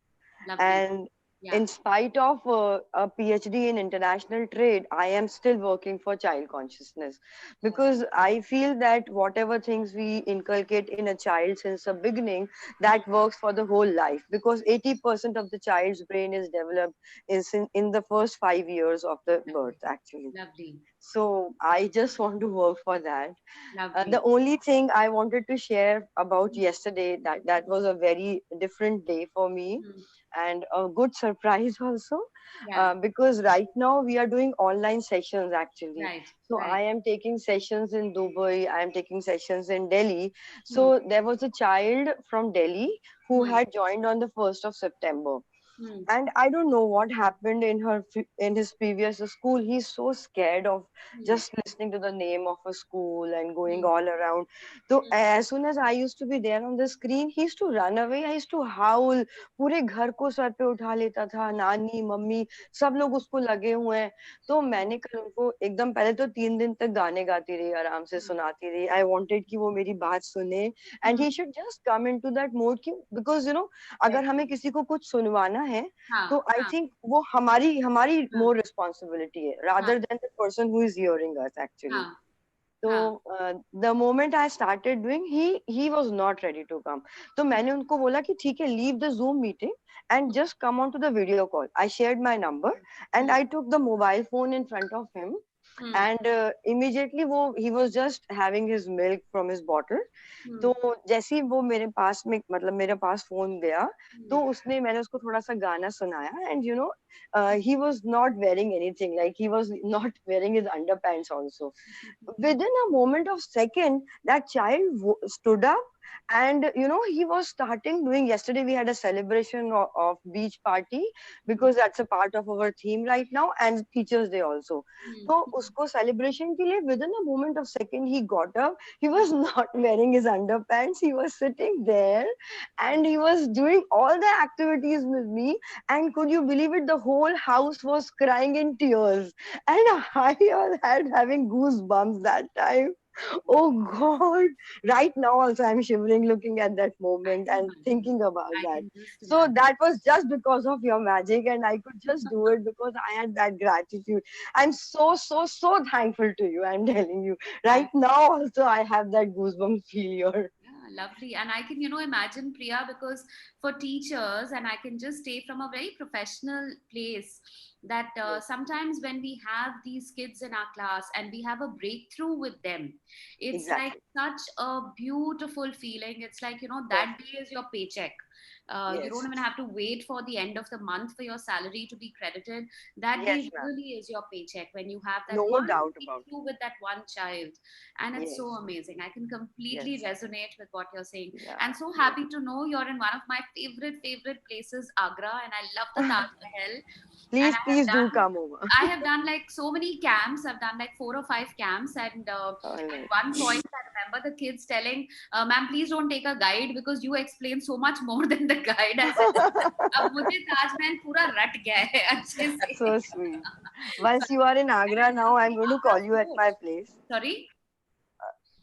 Lovely. And Yeah. in spite of a PhD in international trade, I am still working for child consciousness because I feel that whatever things we inculcate in a child since the beginning, that works for the whole life because 80% of the child's brain is developed in the first 5 years of the birth, actually. Lovely. So I just want to work for that. Lovely. The only thing I wanted to share about yesterday, that was a very different day for me and a good surprise also, Yeah. because right now we are doing online sessions actually. Right. So Right. I am taking sessions in Dubai, I am taking sessions in Delhi. Hmm. So there was a child from Delhi who Hmm. had joined on the 1st of September, Hmm. and I don't know what happened in his previous school. He's so scared of Hmm. just listening to the name of a school and going Hmm. all around. So as soon as I used to be there on the screen, he used to run away. I used to howl. पूरे घर को sir पे उठा लेता था, नानी mummy सब लोग उसको लगे हुए हैं. तो मैंने कल उनको एकदम पहले तो 3 दिन तक गाने गाती रही, आराम से सुनाती रही. I wanted कि वो मेरी बात सुने and he should just come into that mode कि because you know अगर हमें किसी को कुछ सुनवाना है तो I think वो हमारी हमारी more responsibility है rather than the person who is hearing us actually. So the moment I started doing, he was not ready to come. तो मैंने उनको बोला कि ठीक है, leave the Zoom meeting and just come on to the video call. I shared my number and I took the mobile phone in front of him and immediately he was just having his milk from his bottle. तो जैसे ही वो मेरे पास में मतलब मेरे पास phone गया तो मैंने उसको थोड़ा सा गाना सुनाया and you know he was not wearing anything, like he was not wearing his underpants also. Within a moment of second, that child stood up and you know he was starting doing. Yesterday we had a celebration of beach party because that's a part of our theme right now, and Teachers Day also. So usko celebration ke liye within a moment of second he got up. He was not wearing his underpants. He was sitting there and he was doing all the activities with me. And could you believe it? The whole house was crying in tears. And I was having goosebumps that time. Oh God. Right now also I'm shivering looking at that moment and thinking about that. So that was just because of your magic and I could just do it because I had that gratitude. I'm so, so, so thankful to you. I'm telling you. Right now also I have that goosebumps feel here. Yeah, lovely. And I can, imagine Priya, because for teachers, and I can just say from a very professional place, that sometimes when we have these kids in our class and we have a breakthrough with them, it's like such a beautiful feeling. It's like, that day is your paycheck. You don't even have to wait for the end of the month for your salary to be credited. That day really is your paycheck when you have that one breakthrough with that one child. And it's so amazing. I can completely resonate with what you're saying. I'm so happy to know you're in one of my favorite places, Agra, and I love the Taj Mahal. And Please do come over. I have done like so many camps. I've done like 4 or 5 camps, and at one point I remember the kids telling, "Ma'am, please don't take a guide because you explain so much more than the guide." I said, "अब मुझे ताजमहल पूरा रट गया है अच्छे से." So sweet. Once you are in Agra now, I'm going to call you at my place. Sorry?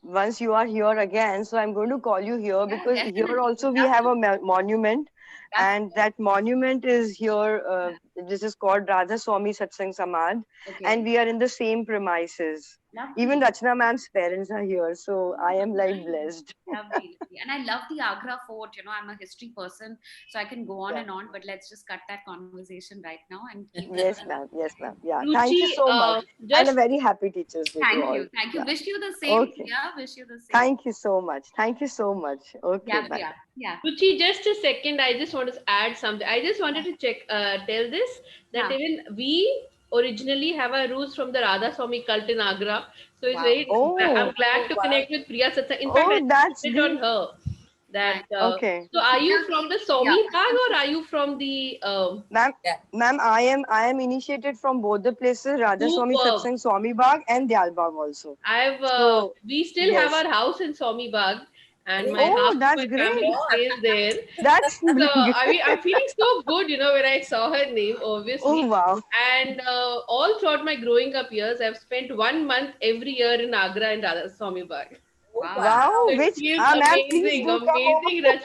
Once you are here again, so I'm going to call you here because here definitely. also we have a monument, and that monument is here. This is called Radha Swami Satsang Samad, and we are in the same premises. Even Lovely. Rachna ma'am's parents are here, so I am like Nice. blessed. Lovely, lovely. And I love the Agra Fort. I'm a history person, so I can go on Yeah. and on, but let's just cut that conversation right now and keep Yes, ma'am. Yes, ma'am. Yeah. Thank you Ruchi, so much. And a just very happy Teachers Day to Thank all. you. Thank you. Yeah. Wish you the same, Okay. Priya. Wish you the same. Thank you so much. Thank you so much. Okay. Yeah, Bye. Priya. Yeah. Ruchi, just a second. I just want to add something. I just wanted to tell this that Yeah. even we originally have our roots from the Radha Swami cult in Agra. So it's Wow. very. I'm Oh, glad Oh, to wow. connect with Priya Satsang. In fact, I oh, that's it on great. her. That Nice. Okay. so, So are Priya, you from the yeah. Swami Bag or are you from the Ma'am, Yeah. ma'am, I am initiated from both the places, Radha Swami Superb? Satsang Swami Bagh and Diyal Bagh also. I've So, we still have yes. our house in Swami Bag, and my Really? Oh, half of that's my great. family God. stays there. That's So great. I mean, I'm feeling so good, when I saw her name, Oh, obviously. wow. And all throughout my growing up years, I've spent 1 month every year in Agra and Radha Swami Bag. Oh, Wow. Wow. So it wow. Which, feels ma'am, please amazing, do come over. amazing.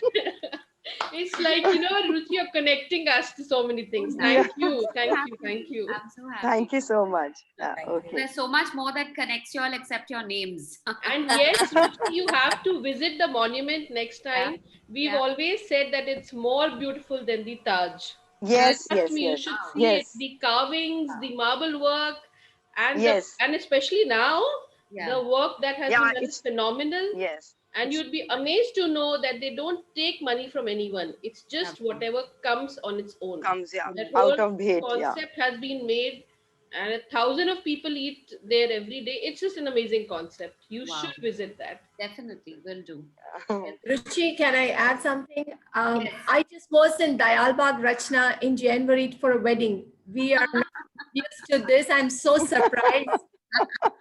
It's like, Ruchi, you're connecting us to so many Oh, things. nice. Yeah. Thank I'm you, so thank you, thank happy. you. I'm so happy. Thank you so much. Yeah, Thank you. okay. There's so much more that connects you all except your names. And yes, Ruchi, you have to visit the monument next Yeah. time. We've Yeah. always said that it's more beautiful than the Taj. Nice. Yes, Trust yes, me, you yes, should Wow. see it. yes, The carvings, the marble work, yes. and especially now, Yeah. the work that has Yeah, been done is it's, phenomenal. yes. And It's, you'd be amazed to know that they don't take money from anyone. It's just Lovely. whatever comes on its own. comes, yeah, That out whole of bait, yeah. concept has been made, and 1,000 of people eat there every day. It's just an amazing concept. You Wow. should visit that. Definitely will do. Ruchi, can I add something? Yes. I just was in Dayalbag, Rachna in January for a wedding. We are not used to this. I'm so surprised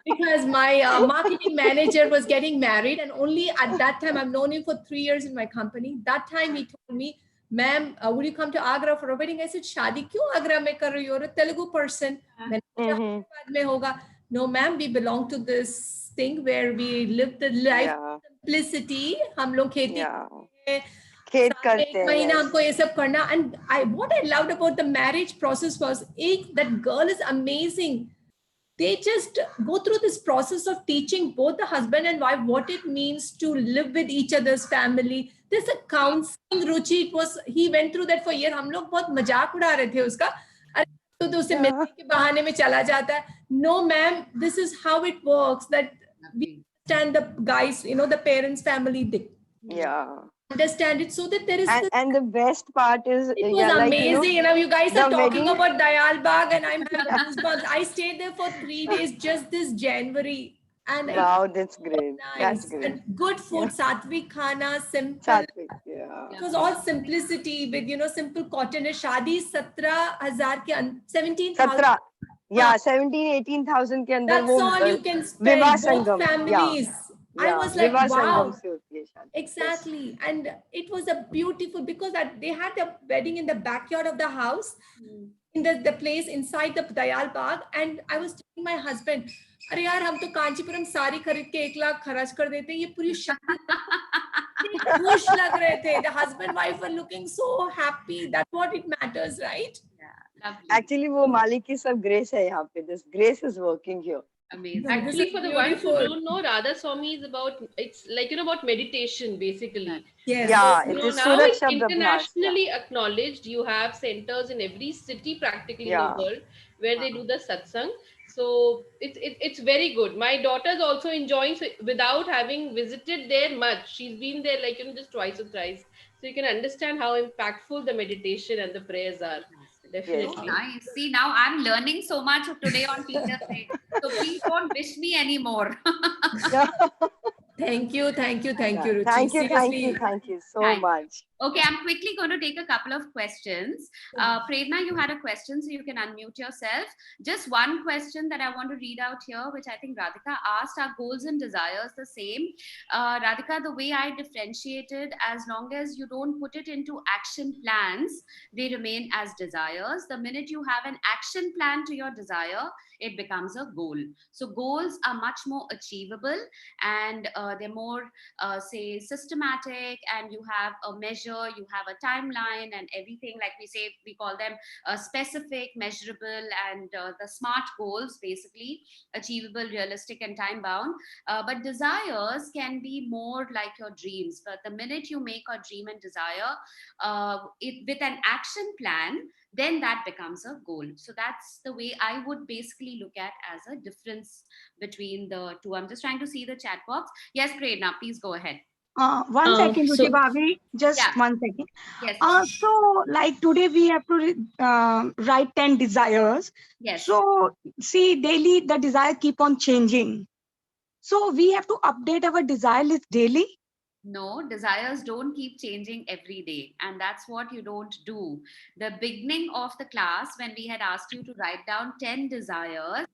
because my marketing manager was getting married, and only at that time, I've known him for 3 years in my company. That time he told me, ma'am, would you come to Agra for a wedding? I said, Shadi kyun Agra mein kar rahi ho? You're a Telugu person. मैंने सोचा Mm-hmm. Hyderabad में होगा. No, ma'am, we belong to this thing where we live the life Yeah, simplicity. हम लोग खेती yeah. करते हैं. खेत साल में करते एक हैं, महीना yes. हमको ये सब करना. And what I loved about the marriage process was, that girl is amazing. They just go through this process of teaching both the husband and wife what it means to live with each other's family. There's a counseling, Ruchi. He went through that for a year. हम लोग बहुत मजाक उड़ा रहे थे उसका. अरे तो उसे Yeah, मिलने के बहाने में चला जाता है. No, ma'am, this is how it works. That we understand the guys, the parents' family, they yeah. understand it, so that there is this. And the best part is, It was yeah, like, amazing. You guys the are talking wedding. about Dayal Bagh, and I'm having goosebumps. I stayed there for 3 days just this January, and it Wow, was that's so great. That's nice. great. And good food, Yeah. sattvic khana, simple. Satvik, yeah. It was all simplicity with simple cotton. Shadi 17,000 के 17,000. 17, yeah, 17, 18,000 के अंदर That's वो all you can विवाह spend. Both Sangam, yeah, families. I yeah, was like, विवाह संगम wow. से होती है शादी. Yes. Exactly. And it was a beautiful, because they had the wedding in the backyard of the house, in the place inside the Dayal Bagh. And I was telling my husband, अरे यार हम तो कांचीपुरम साड़ी खरीद के 1 लाख खर्च कर देते हैं, ये पूरी शादी खुश लग रहे थे. The husband wife were looking so happy. That's what it matters, right? Yeah. Lovely. Actually वो मालिक की सब grace है यहाँ पे. This grace is working here. Amazing. Actually, for the ones who beautiful. don't know, Radha Swami is it's like, about meditation, basically. Yes. Yeah, So, it is now Surat it's Shabd Abhas. Yeah. internationally acknowledged. You have centers in every city practically in the Yeah. world where they do the satsang. So it's very good. My daughter's also enjoying, so without having visited there much. She's been there like, just twice or thrice. So you can understand how impactful the meditation and the prayers are. Definitely. Oh, nice. See, now I'm learning so much today on Teacher's Day. So please don't wish me anymore. Thank you, Yeah. Ruchi. Thank you Seriously. so Thank you. much. Okay, I'm quickly going to take a couple of questions. Prerna, you had a question, so you can unmute yourself. Just one question that I want to read out here, which I think Radhika asked: are goals and desires the same? Radhika, the way I differentiated, as long as you don't put it into action plans, they remain as desires. The minute you have an action plan to your desire, it becomes a goal. So goals are much more achievable, and they're more, say, systematic, and you have a measure measure, you have a timeline and everything. Like we say, we call them specific, measurable, and the SMART goals, basically achievable, realistic, and time bound. But desires can be more like your dreams. But the minute you make a dream and desire with an action plan, then that becomes a goal. So that's the way I would basically look at as a difference between the two. I'm just trying to see the chat box. Yes, Prerna, please go ahead. One second, Ruchi So Bhavi, just yeah, 1 second. yes, So like today we have to write 10 desires. yes. So see, daily the desire keep on changing. So we have to update our desire list daily. No, desires don't keep changing every day. And that's what you don't do. The beginning of the class, when we had asked you to write down 10 desires,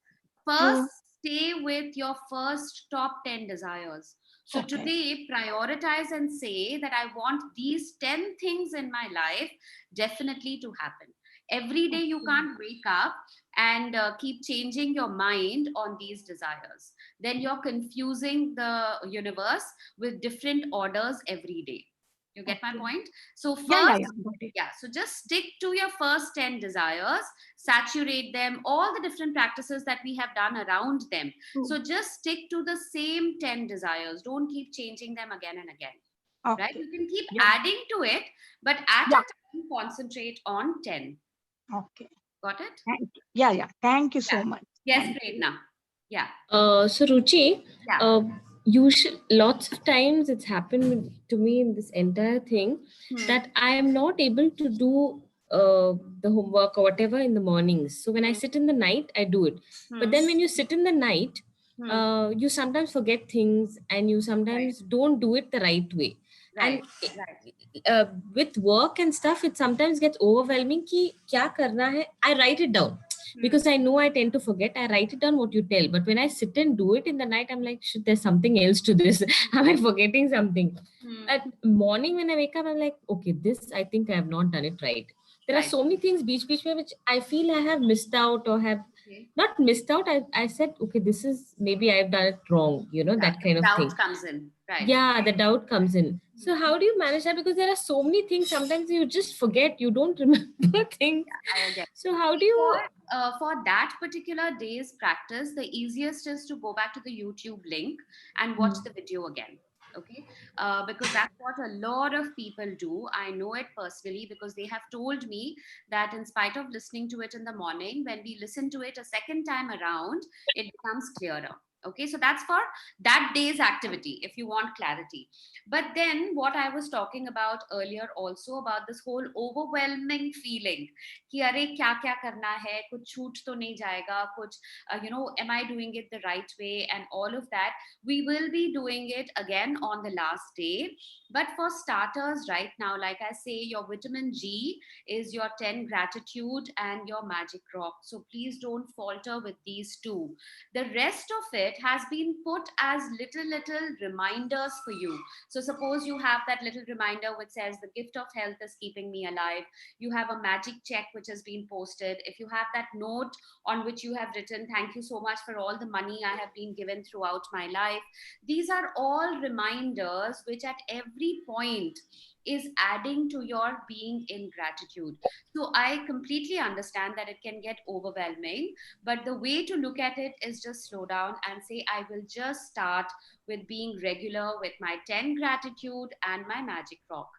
first stay with your first top 10 desires. So Okay. today, prioritize and say that I want these 10 things in my life definitely to happen. Every day you can't wake up and keep changing your mind on these desires. Then you're confusing the universe with different orders every day. You get my point? So first, Yeah, got it. yeah, so just stick to your first 10 desires, saturate them, all the different practices that we have done around them. So just stick to the same 10 desires. Don't keep changing them again and again. Okay. Right? You can keep adding to it, but at a time, concentrate on 10. Okay. Got it? Thank you. Yeah. Thank you so much. Yes, Prerna. Yeah. So Ruchi, Yeah. lots of times it's happened to me in this entire thing that I am not able to do the homework or whatever in the mornings. So when I sit in the night, I do it. But then when you sit in the night, you sometimes forget things and you sometimes don't do it the right way. Right. With work and stuff, it sometimes gets overwhelming ki kya karna hai. I write it down because I know I tend to forget. I write it down what you tell, but when I sit and do it in the night, I'm like, shit, there's something else to this. Am I forgetting something? At morning when I wake up, I'm like, okay, this I think I have not done it right. There are so many things beach mein which I feel I have missed out or have not missed out. I said, okay, this is maybe I've done it wrong, that kind of thing. Doubt comes in. Right. Yeah, the doubt comes in. So how do you manage that? Because there are so many things. Sometimes you just forget. You don't remember things. I get. So how do you? For that particular day's practice, the easiest is to go back to the YouTube link and watch the video again. Okay, because that's what a lot of people do. I know it personally because they have told me that in spite of listening to it in the morning, when we listen to it a second time around, it becomes clearer. Okay, so that's for that day's activity if you want clarity. But then what I was talking about earlier also about this whole overwhelming feeling कि अरे क्या क्या करना है, कुछ छूट तो नहीं जाएगा, कुछ am I doing it the right way, and all of that, we will be doing it again on the last day. But for starters right now, like I say, your vitamin G is your 10 gratitude and your magic rock. So please don't falter with these two. The rest of it has been put as little reminders for you. So suppose you have that little reminder which says the gift of health is keeping me alive. You have a magic check which has been posted. If you have that note on which you have written, thank you so much for all the money I have been given throughout my life. These are all reminders which at every point is adding to your being in gratitude. So I completely understand that it can get overwhelming, but the way to look at it is just slow down and say, I will just start with being regular with my 10 gratitude and my magic rock.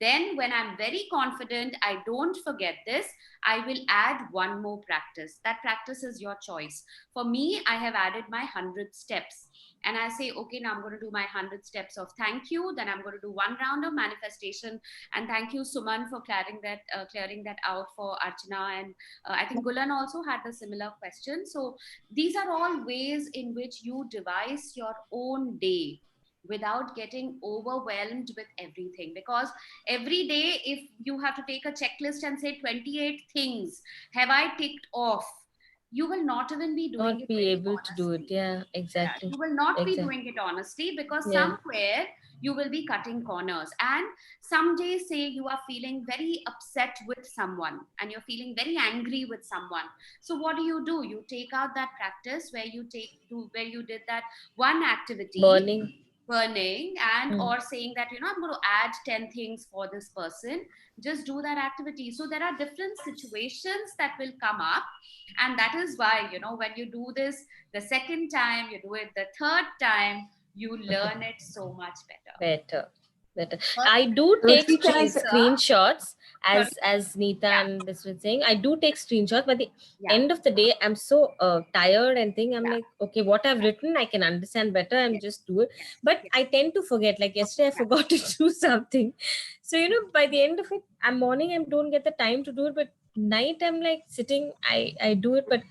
Then when I'm very confident, I don't forget this, I will add one more practice. That practice is your choice. For me, I have added my 100 steps. And I say, okay, now I'm going to do my 100 steps of thank you. Then I'm going to do one round of manifestation. And thank you, Suman, for clearing that out for Archana. And I think Gulan also had a similar question. So these are all ways in which you devise your own day without getting overwhelmed with everything. Because every day, if you have to take a checklist and say 28 things, have I ticked off? You will not even be doing Not it be able honestly. to do it. Yeah, exactly. Yeah, you will not be doing it honestly because somewhere you will be cutting corners. And some days, say you are feeling very upset with someone and you're feeling very angry with someone. So what do? You take out that practice where you did that one activity. Morning. burning, and or saying that, I'm going to add 10 things for this person, just do that activity. So there are different situations that will come up, and that is why, when you do this the second time, you do it the third time, you learn it so much better. Better. I do take Ruchi, can I say? screenshots, as Neeta and this was saying. I do take screenshots, but the end of the day, I'm so tired and I'm like, okay, what I've written, I can understand better and just do it. But I tend to forget. Like yesterday, I forgot to do something. So, by the end of it, morning, I don't get the time to do it. But night, I'm like sitting, I do it. But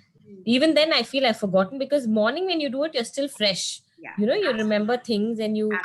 even then, I feel I've forgotten, because morning when you do it, you're still fresh. You remember things and you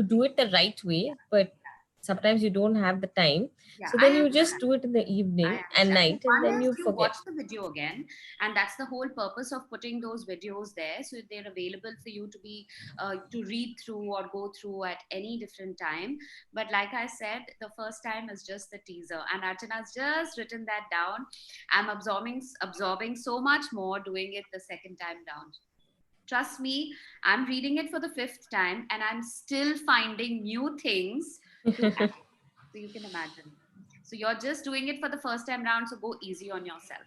do it the right way, but sometimes you don't have the time. So then you just do it in the evening and night, and then you forget. Watch the video again, and that's the whole purpose of putting those videos there, so they're available for you to be to read through or go through at any different time. But like I said, the first time is just the teaser, and Archana's just written that down. I'm absorbing so much more doing it the second time down. Trust me, I'm reading it for the 5th time and I'm still finding new things to add. So you can imagine. So you're just doing it for the first time round, so go easy on yourself.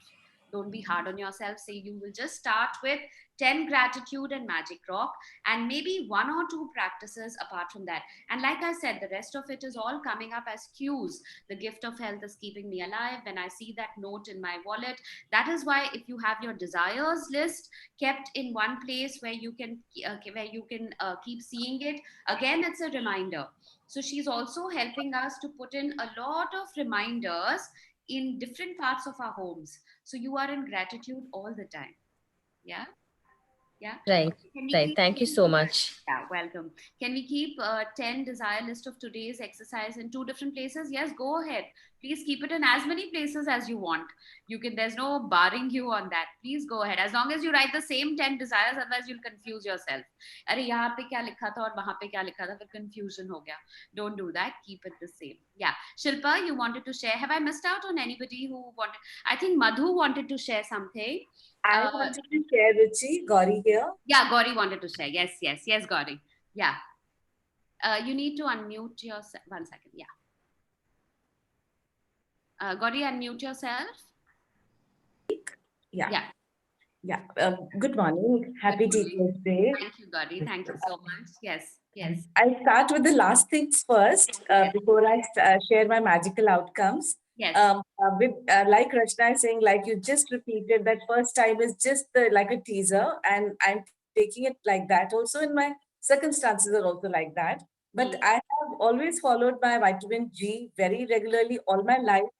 Don't be hard on yourself. Say you will just start with 10 gratitude and magic rock, and maybe 1 or 2 practices apart from that. And like I said, the rest of it is all coming up as cues. The gift of health is keeping me alive. When I see that note in my wallet, that is why if you have your desires list kept in one place where you can keep seeing it, again, it's a reminder. So she's also helping us to put in a lot of reminders in different parts of our homes. So you are in gratitude all the time. Yeah. Yeah. Right. Thank you so much. Yeah, welcome. Can we keep 10 desire list of today's exercise in 2 different places? Yes, go ahead. Please keep it in as many places as you want. There's no barring you on that. Please go ahead. As long as you write the same 10 desires, otherwise you'll confuse yourself. Arey, yahan pe kya likha tha aur wahan pe kya likha tha, फिर confusion ho gaya. Don't do that. Keep it the same. Yeah. Shilpa, you wanted to share. Have I missed out on anybody who wanted? I think Madhu wanted to share something. I wanted to share, Ruchi. Gauri here. Yeah, Gauri wanted to share. Yes, Gauri. Yeah. You need to unmute yourself. 1 second. Yeah. Gauri, unmute yourself. Yeah. Good morning. Happy Teachers Day. Thank you, Gauri. Thank you so much. Yes. I'll start with the last things first before I share my magical outcomes. Yes. Like Rachna is saying, like you just repeated, that first time is just like a teaser, and I'm taking it like that. Also, in my circumstances are also like that. But I have always followed my vitamin G very regularly all my life,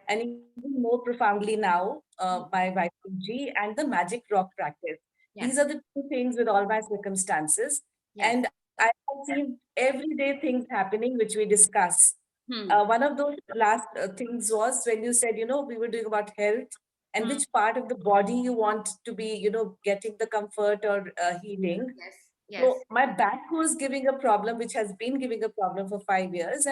and even more profoundly now, my vitamin G and the magic rock practice. These are the 2 things with all my circumstances. And I have seen everyday things happening, which we discuss. One of those last things was when you said, we were doing about health and which part of the body you want to be, getting the comfort or healing. Yes. So my back was giving a problem, which has been giving a problem for 5 years.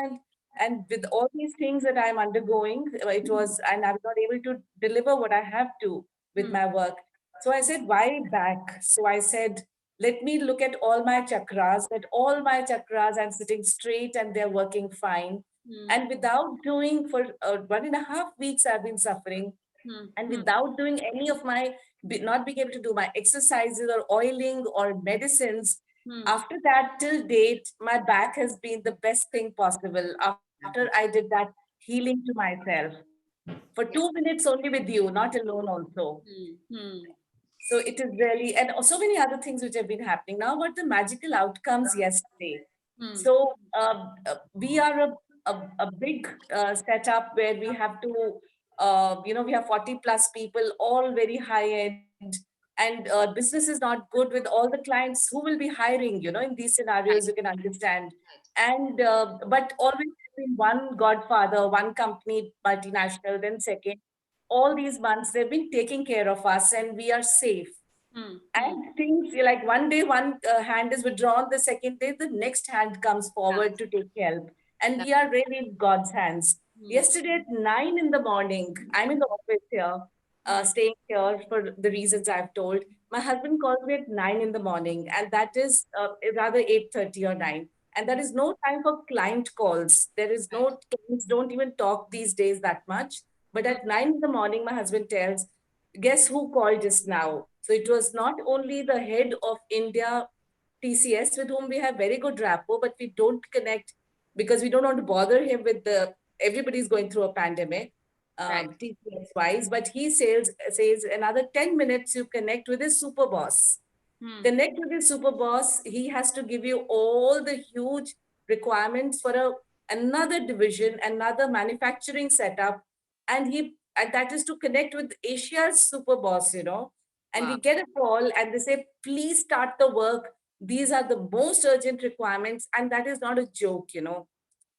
And with all these things that I'm undergoing, and I'm not able to deliver what I have to with my work. So I said, why back? So I said, let me look at all my chakras, I'm sitting straight and they're working fine. And without doing for 1.5 weeks, I've been suffering. And without doing any of my, not being able to do my exercises or oiling or medicines, after that till date, my back has been the best thing possible. After I did that healing to myself for 2 minutes only with you, not alone also. So it is really, and so many other things which have been happening. Now about the magical outcomes yesterday. So we are a big setup where we have to, we have 40 plus people, all very high end, and business is not good with all the clients who will be hiring, in these scenarios, you can understand. And, but always been one godfather, one company, multinational, then second. All these months, they've been taking care of us and we are safe. And things like one day, one hand is withdrawn, the second day, the next hand comes forward to take help. And we are really in God's hands. Yesterday at 9 in the morning, I'm in the office here, staying here for the reasons I've told. My husband calls me at 9 in the morning, and that is rather 8:30 or 9. And there is no time for client calls. There is no, clients don't even talk these days that much. But at 9 in the morning, my husband tells, guess who called just now? So it was not only the head of India TCS with whom we have very good rapport, but we don't connect because we don't want to bother him with everybody's going through a pandemic, TCS wise. But he says another 10 minutes you connect with his super boss. Connect with his super boss. He has to give you all the huge requirements for another division, another manufacturing setup, and that is to connect with Asia's super boss, and we get a call and they say, please start the work. These are the most urgent requirements. And that is not a joke,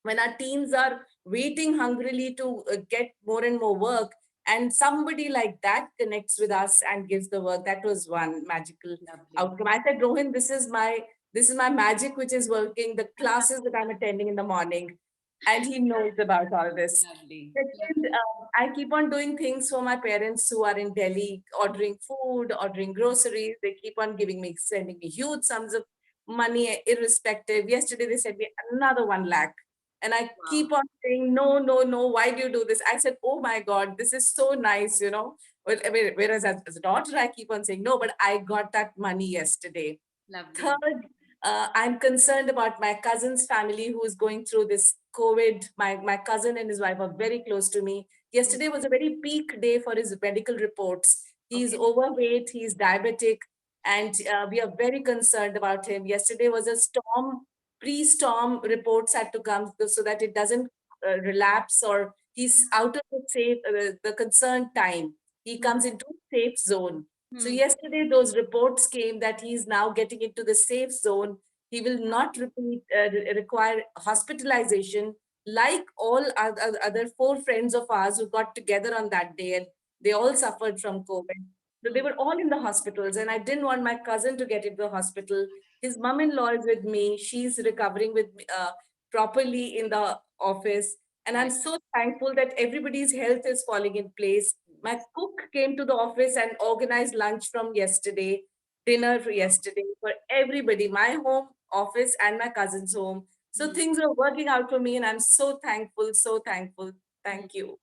when our teams are waiting hungrily to get more and more work, and somebody like that connects with us and gives the work. That was one magical outcome. I said, Rohin, this is my magic which is working, the classes that I'm attending in the morning. And he knows about all this. Second, I keep on doing things for my parents who are in Delhi, ordering food, ordering groceries. They keep on sending me huge sums of money, irrespective. Yesterday, they sent me another 1 lakh. And I keep on saying, no, no, no, why do you do this? I said, oh my God, this is so nice, Whereas as a daughter, I keep on saying, no, but I got that money yesterday. Third, I'm concerned about my cousin's family who is going through this COVID. My cousin and his wife are very close to me. Yesterday was a very peak day for his medical reports. He's overweight, he's diabetic, and we are very concerned about him. Yesterday was a pre-storm reports had to come so that it doesn't relapse, or he's out of the concerned time. He comes into a safe zone. So yesterday, those reports came that he's now getting into the safe zone. He will not require hospitalization like all other 4 friends of ours who got together on that day, and they all suffered from COVID. So they were all in the hospitals, and I didn't want my cousin to get into the hospital. His mom-in-law is with me. She's recovering with properly in the office. And I'm so thankful that everybody's health is falling in place. My cook came to the office and organized lunch from yesterday, dinner for yesterday for everybody, my home, office, and my cousin's home. So things are working out for me, and I'm so thankful, so thankful. Thank you.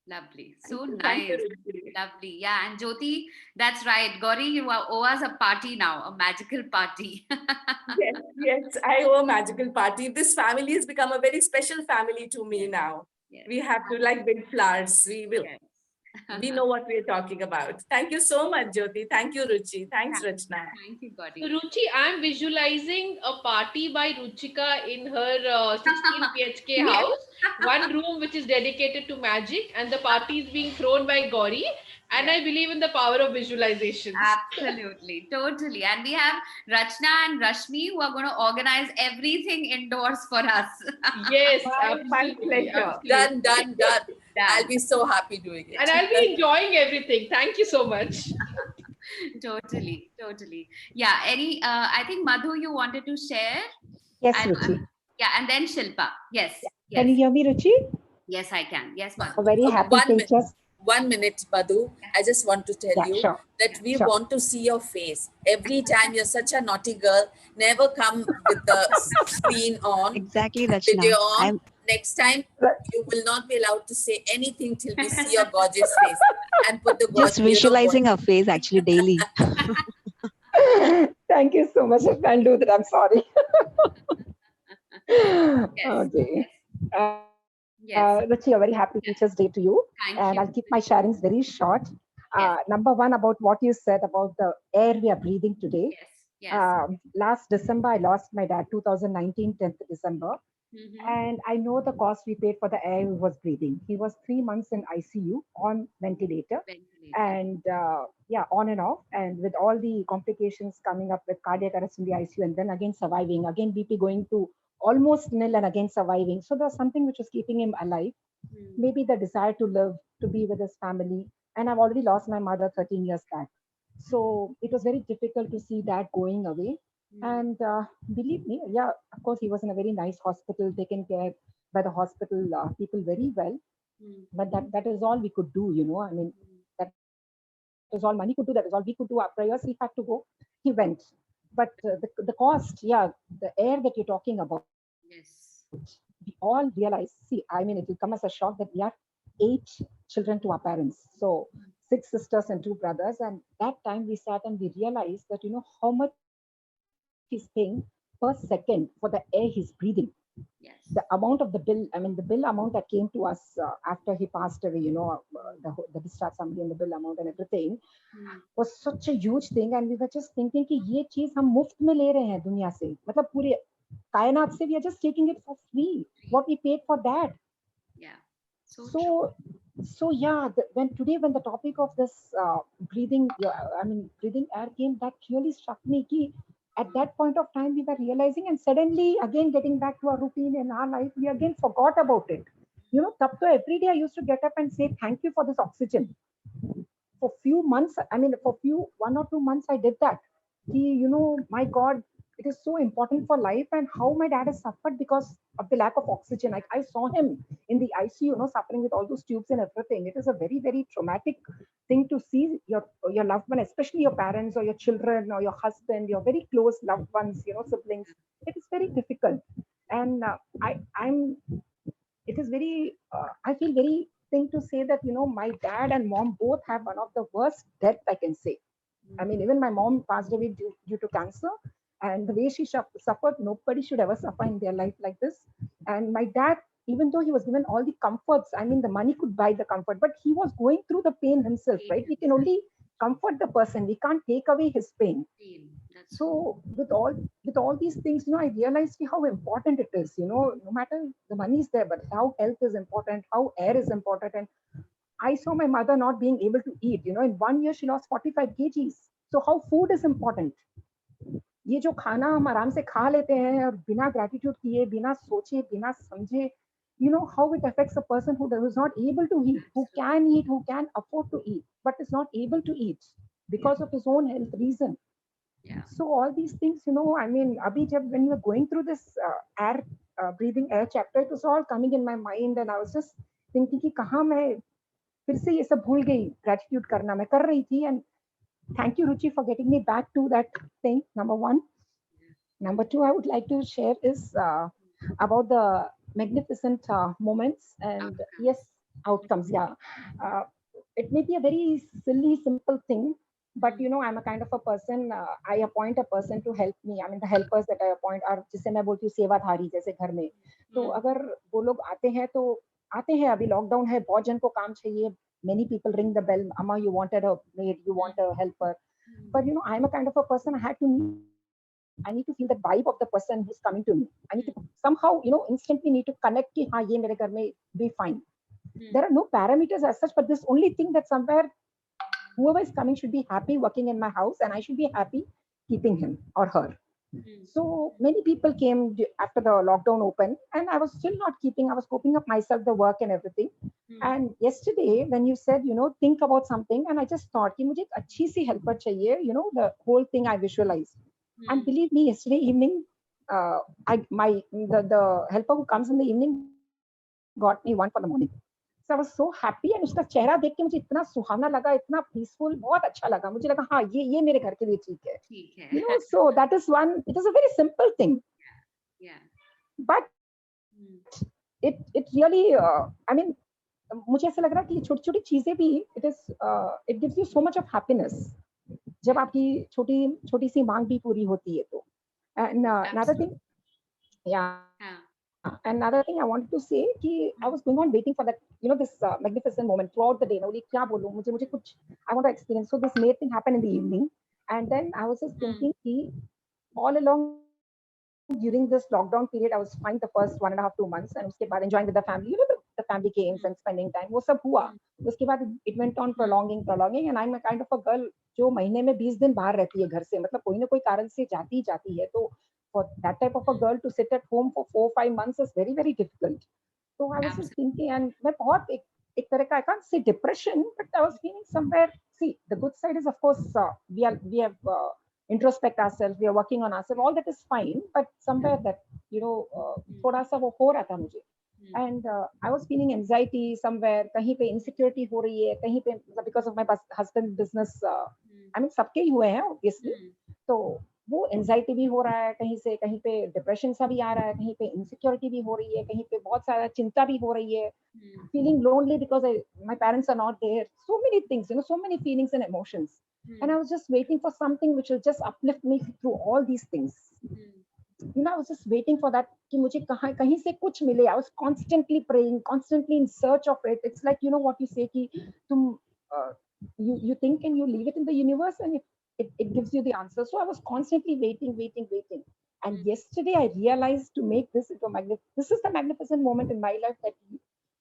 Lovely. So Thank you, nice. Ruchi. Lovely. Yeah. And Jyoti, that's right. Gauri, you owe us a party now, a magical party. Yes, yes, I owe a magical party. This family has become a very special family to me now. We have to like big flowers. We will. We know what we're talking about. Thank you so much, Jyoti. Thank you, Ruchi. Thanks, Rachna. Thank you, Gauri. So, Ruchi, I'm visualizing a party by Ruchika in her 16 BHK house, one room which is dedicated to magic, and the party is being thrown by Gauri. And I believe in the power of visualization. Absolutely, totally. And we have Rachna and Rashmi who are going to organize everything indoors for us. Yes, my pleasure. absolutely. Done, done, done. I'll be so happy doing it. And I'll be enjoying everything. Thank you so much. Totally, totally. Yeah. I think Madhu, you wanted to share? Yes, Ruchi. Yeah, and then Shilpa. Yes. Can you hear me, Ruchi? Yes, I can. Yes, Madhu. A very happy teachers. 1 minute, Madhu. I just want to tell you sure. that we want to see your face. Every time you're such a naughty girl, never come with the screen on. Exactly, Video Rachna. on. Next time, you will not be allowed to say anything till we see your gorgeous face. And put the Just visualizing her face actually daily. Thank you so much. I can't do that. I'm sorry. Okay. Ruchi, a very happy Teachers' Day to you. And I'll keep my sharings very short. Number one, about what you said about the air we are breathing today. Last December, I lost my dad, 2019, 10th December. And I know the cost we paid for the air he was breathing. He was 3 months in ICU on ventilator. And on and off. And with all the complications coming up with cardiac arrest in the ICU, and then again surviving, again BP going to almost nil and again surviving. So there's something which was keeping him alive. Maybe the desire to live, to be with his family. And I've already lost my mother 13 years back. So it was very difficult to see that going away. And believe me, of course, he was in a very nice hospital, taken care by the hospital people very well. But that is all we could do, I mean, that is all we could do. is all money could do, that is all we could do. Our prayers, he had to go. He went. But the cost, yeah, the air that you're talking about, Yes. we all realize, see, I mean, it will come as a shock that we are 8 children to our parents. So 6 sisters and 2 brothers. And that time we sat and we realized that, how much he's paying per second for the air he's breathing. Yes. The amount of the bill, I mean, the bill amount that came to us after he passed away, the discharge summary and the bill amount and everything was such a huge thing. And we were just thinking कि ये चीज हम मुफ्त में ले रहे हैं दुनिया से, मतलब पूरे कायनात से, we are just taking it for free. What we paid for that. Yeah. So yeah, when the topic of this breathing air came, that really struck me. Ki at that point of time, we were realizing, and suddenly again getting back to our routine in our life, we again forgot about it. Tab to every day I used to get up and say thank you for this oxygen. For few months, for 1 or 2 months, I did that. My God, it is so important for life, and how my dad has suffered because of the lack of oxygen. Like I saw him in the ICU, suffering with all those tubes and everything. It is a very, very traumatic thing to see your loved one, especially your parents or your children or your husband, your very close loved ones, siblings. It is very difficult, and it is very. I feel very thing to say that my dad and mom both have one of the worst death I can say. I mean, even my mom passed away due to cancer, and the way she suffered, nobody should ever suffer in their life like this. And my dad, even though he was given all the comforts, I mean, the money could buy the comfort, but he was going through the pain himself, right? We can only comfort the person, we can't take away his pain. So with all these things, I realized how important it is. No matter the money is there, but how health is important, how air is important. And I saw my mother not being able to eat. In 1 year she lost 45 kgs. So how food is important. ये जो खाना हम आराम से खा लेते हैं और बिना gratitude किए, बिना सोचे, बिना समझे, how it affects a person who is not able to eat, who can eat, who can afford to eat, but is not able to eat because of his own health reason. Yeah. So all these things, I mean, when you were going through this breathing air chapter, it was all coming in my mind, and I was just thinking कि कहाँ मैं फिर से ये सब भूल गई, gratitude करना मैं कर रही थी. And thank you, Ruchi, for getting me back to that thing. Number 1. Number 2, I would like to share is about the magnificent moments and outcomes. Yeah, it may be a very silly, simple thing, but I'm a kind of a person. I appoint a person to help me. I mean, the helpers that I appoint are जिसे मैं बोलती हूँ सेवाधारी, जैसे घर में. तो अगर वो लोग आते हैं, अभी लॉकडाउन है, बहुत जन को काम चाहिए. Many people ring the bell. Amma, you wanted a maid, you want a helper. But I'm a kind of a person. I need to feel the vibe of the person who's coming to me. I need to somehow, instantly need to connect. Ki, हाँ, ये मेरे घर में be fine. There are no parameters as such, but this only thing that somewhere whoever is coming should be happy working in my house, and I should be happy keeping him or her. So many people came after the lockdown opened, and I was still not keeping. I was coping up myself, the work and everything. And yesterday, when you said, think about something, and I just thought, कि मुझे एक अच्छी सी helper चाहिए, the whole thing I visualized. And believe me, yesterday evening, the helper who comes in the evening got me one for the morning. So I was so happy, and उसका चेहरा देख के मुझे इतना सुहावना लगा, इतना peaceful, बहुत अच्छा लगा. मुझे लगा हाँ ये मेरे घर के लिए ठीक है. So that is one. It is a very simple thing. Yeah. But it really, I mean, मुझे ऐसा लग रहा है कि छोटी छोटी चीजें भी it gives you so much of happiness. जब आपकी छोटी सी मांग भी पूरी होती है तो. And another thing, another thing I wanted to say कि I was going on waiting for that, this magnificent moment throughout the day. Only क्या बोलूं, मुझे कुछ I want to experience. So this maid thing happened in the evening, and then I was just thinking कि all along during this lockdown period, I was fine the first 1.5-2 months, and उसके बाद enjoying with the family, the family games and spending time, वो सब हुआ. उसके बाद it went on prolonging, and I'm a kind of a girl जो महीने में 20 दिन बाहर रहती है घर से, मतलब कोई ना कोई कारण से जाती है. तो for that type of a girl to sit at home for 4-5 months is very, very difficult. So I was just thinking, and मैं बहुत एक तरह का, I can't say depression, but I was feeling somewhere. See, the good side is, of course, we have introspect ourselves, we are working on ourselves, all that is fine, but somewhere that थोड़ा सा वो हो रहा था मुझे. And I was feeling anxiety somewhere. कहीं पे insecurity हो रही है, कहीं पे because of my husband business. I mean सबके ही हुए हैं obviously. तो वो एंजाइटी भी हो रहा है कहीं से, कहीं पे डिप्रेशन सा भी आ रहा है, कहीं पे इनसिक्योरिटी भी हो रही है, कहीं पे बहुत सारा चिंता भी हो रही है, feeling lonely because my parents are not there. So many things, so many feelings and emotions. And I was just waiting for something which will just uplift me through all these things. I was just waiting for that कि मुझे कहीं से कुछ मिले. I was constantly praying, constantly in search of it. It's like, what you say कि तुम you think and you leave it in the universe, and it gives you the answer. So I was constantly waiting. And yesterday I realized to make this into this is the magnificent moment in my life that,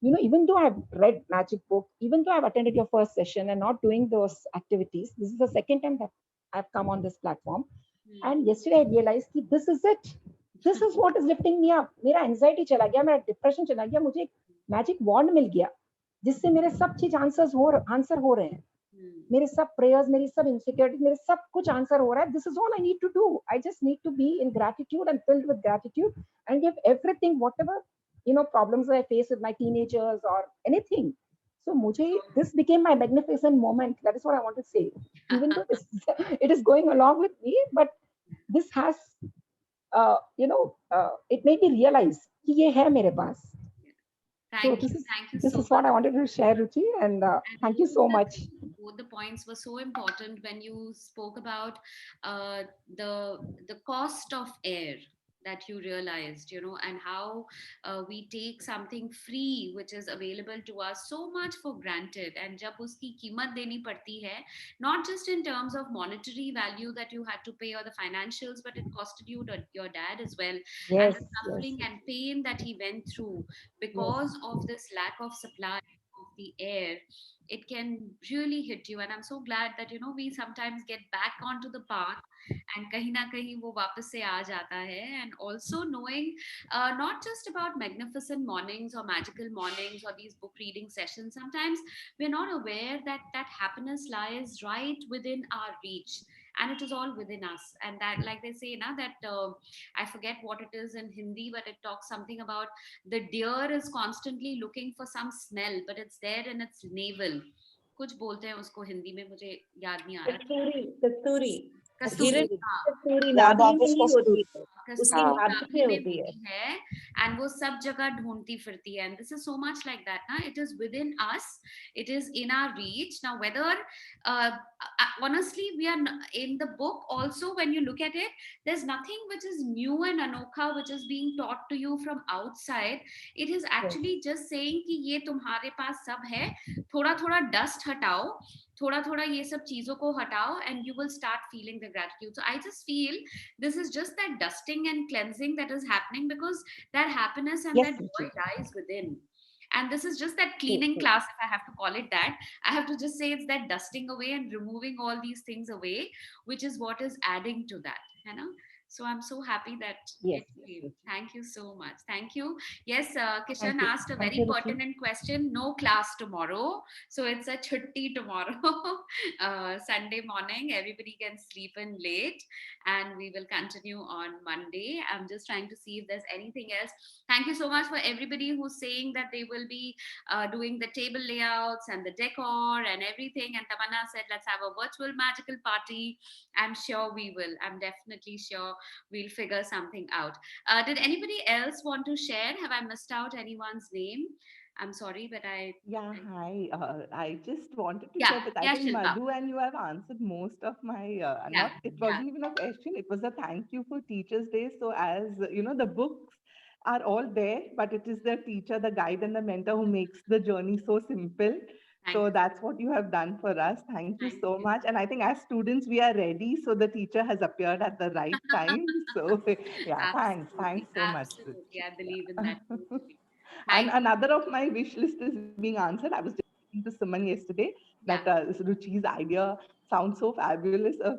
even though I've read Magic Book, even though I've attended your first session and not doing those activities, this is the second time that I've come on this platform. And yesterday I realized that this is it. This is what is lifting me up. मेरा anxiety चला गया, मेरा depression चला गया, मुझे एक magic wand मिल गया, जिससे मेरे सब चीज आंसर हो रहे हैं. मेरे सब prayers, मेरी सब insecurity, मेरे सब कुछ आंसर हो रहा है. This is all I need to do. I just need to be in gratitude and filled with gratitude and give everything, whatever problems I face with my teenagers or anything. So this became my magnificent moment. That is what I want to say. Even though it is going along with me, but this has, it made me realize कि ये है मेरे पास. So this is what I wanted to share, Ruchi, and thank you so much. Both the points were so important when you spoke about the cost of air that you realized, and how we take something free which is available to us so much for granted, and jab uski कीमत देनी पड़ती hai, not just in terms of monetary value that you had to pay or the financials, but it costed you your dad as well, and the suffering and pain that he went through because of this lack of supply of the air. It can really hit you, and I'm so glad that we sometimes get back onto the path, and kahin na kahin wo wapas se aa jata hai. And also knowing not just about magnificent mornings or magical mornings or these book reading sessions, sometimes we're not aware that that happiness lies right within our reach, and it is all within us. And that, like they say now, that I forget what it is in Hindi, but it talks something about the deer is constantly looking for some smell, but it's there in its navel. कुछ बोलते हैं उसको हिंदी में, मुझे याद नहीं आ रहा. कस्तूरी कस्तूरी कस्तूरी, कस्तूरी नाभि में ही होती है, उसकी कस्तूरी नाभि नाभि में में होती है. होती है, and वो सब जगह ढूंढती फिरती है. And this is so much like that, na? It is within us, it is in our reach. Now whether honestly we are in the book also, when you look at it, there's nothing which is new and anokha which is being taught to you from outside. It is actually just saying कि ये तुम्हारे पास सब है, थोड़ा थोड़ा dust हटाओ, थोड़ा थोड़ा ये सब चीजों को हटाओ, and you will start feeling the gratitude. So I just feel this is just that dusting and cleansing that is happening, because that happiness and that joy lies within. And this is just that cleaning class, if I have to call it that. I have to just say it's that dusting away and removing all these things away, which is what is adding to that, you know. So I'm so happy that it came. Thank you so much. Thank you. Yes, Kishan asked a very pertinent question. No class tomorrow, so it's a chutti tomorrow. Sunday morning, everybody can sleep in late, and we will continue on Monday. I'm just trying to see if there's anything else. Thank you so much for everybody who's saying that they will be doing the table layouts and the decor and everything. And Tamanna said, let's have a virtual magical party. I'm sure we will. I'm definitely sure we'll figure something out. Did anybody else want to share? Have I missed out anyone's name? I'm sorry, but Yeah, hi. I just wanted to Yeah, share, but I yeah, think Shilpa. Madhu and you have answered most of my, Yeah, it wasn't even a question, it was a thank you for Teachers' Day. So, as you know, the books are all there, but it is the teacher, the guide, and the mentor who makes the journey so simple. So, that's what you have done for us. Thank you so much. And I think as students, we are ready. So, the teacher has appeared at the right time. So, yeah, thanks so much. Absolutely. I believe in that totally. And another of my wish list is being answered. I was just talking to Suman yesterday that Ruchi's idea sounds so fabulous of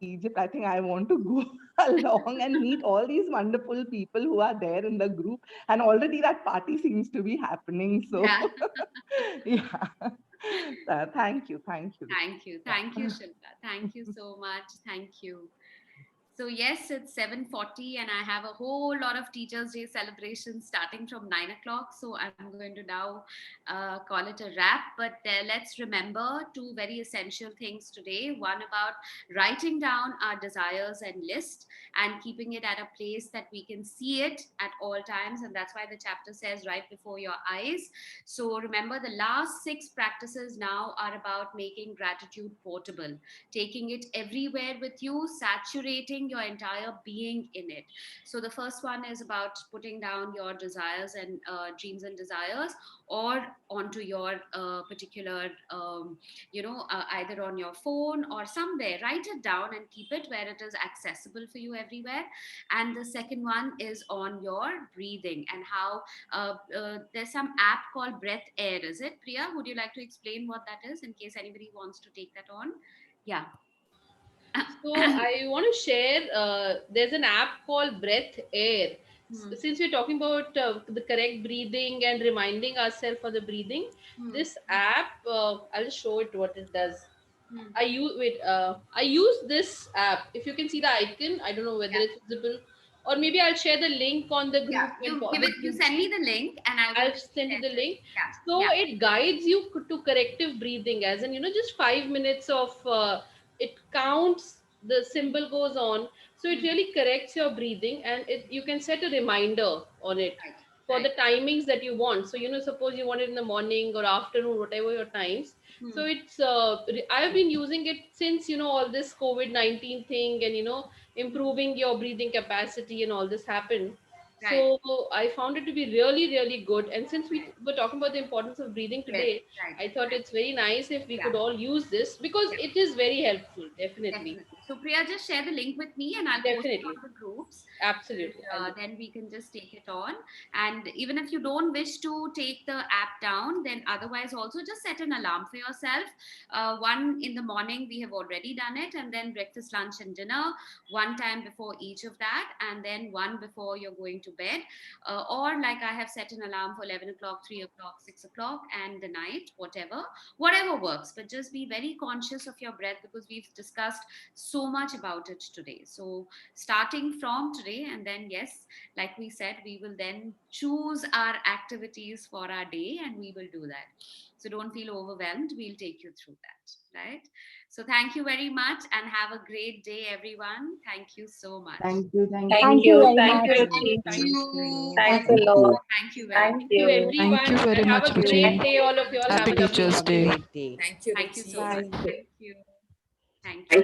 Egypt. I think I want to go along and meet all these wonderful people who are there in the group. And already that party seems to be happening. So, Yeah. yeah. Thank you. Thank you. Thank you, Shilpa. Thank you so much. Thank you. So yes, it's 7:40 and I have a whole lot of Teachers' Day celebrations starting from 9 o'clock. So I'm going to now call it a wrap. But let's remember two very essential things today. One about writing down our desires and list and keeping it at a place that we can see it at all times. And that's why the chapter says right before your eyes. So remember, the last 6 practices now are about making gratitude portable, taking it everywhere with you, saturating your entire being in it. So the first one is about putting down your desires and dreams and desires, or onto your particular, either on your phone or somewhere. Write it down and keep it where it is accessible for you everywhere. And the second one is on your breathing and how there's some app called Breath Air. Is it, Priya? Would you like to explain what that is in case anybody wants to take that on? Yeah. So I want to share, there's an app called Breath Air. Since we're talking about the correct breathing and reminding ourselves for the breathing, this app, I'll show it what it does. I use this app. If you can see the icon, I don't know whether it's visible, or maybe I'll share the link on the group. You send me the link and I'll send you the link. So Yeah. it guides you to corrective breathing, as in, just 5 minutes of it counts, the symbol goes on. So it really corrects your breathing, and you can set a reminder on it for the timings that you want. So, suppose you want it in the morning or afternoon, whatever your times. So it's, I've been using it since, all this COVID-19 thing and, improving your breathing capacity and all this happened. So I found it to be really, really good. And since we were talking about the importance of breathing today, I thought it's very nice if we could all use this, because it is very helpful, definitely. So Priya, just share the link with me and I'll post it on the groups. Absolutely. Then we can just take it on. And even if you don't wish to take the app down, then otherwise also just set an alarm for yourself. One in the morning, we have already done it, and then breakfast, lunch and dinner, one time before each of that, and then one before you're going to bed. Or like I have set an alarm for 11 o'clock, 3 o'clock, 6 o'clock, and the night, whatever works. But just be very conscious of your breath, because we've discussed so much about it today. So starting from today, and then yes, like we said, we will then choose our activities for our day and we will do that. So don't feel overwhelmed, we'll take you through that, right? So thank you very much and have a great day, everyone. Thank you so much. Thank you. Thank you very much. Thanks a lot. Thank you very much. Thank you, everyone. Thank you very And have much, a great Ruchi. day, all of you all. Have Happy a lovely Teachers' Day. Thank you, Thank you Ruchi. so much. Thank you. Thank you.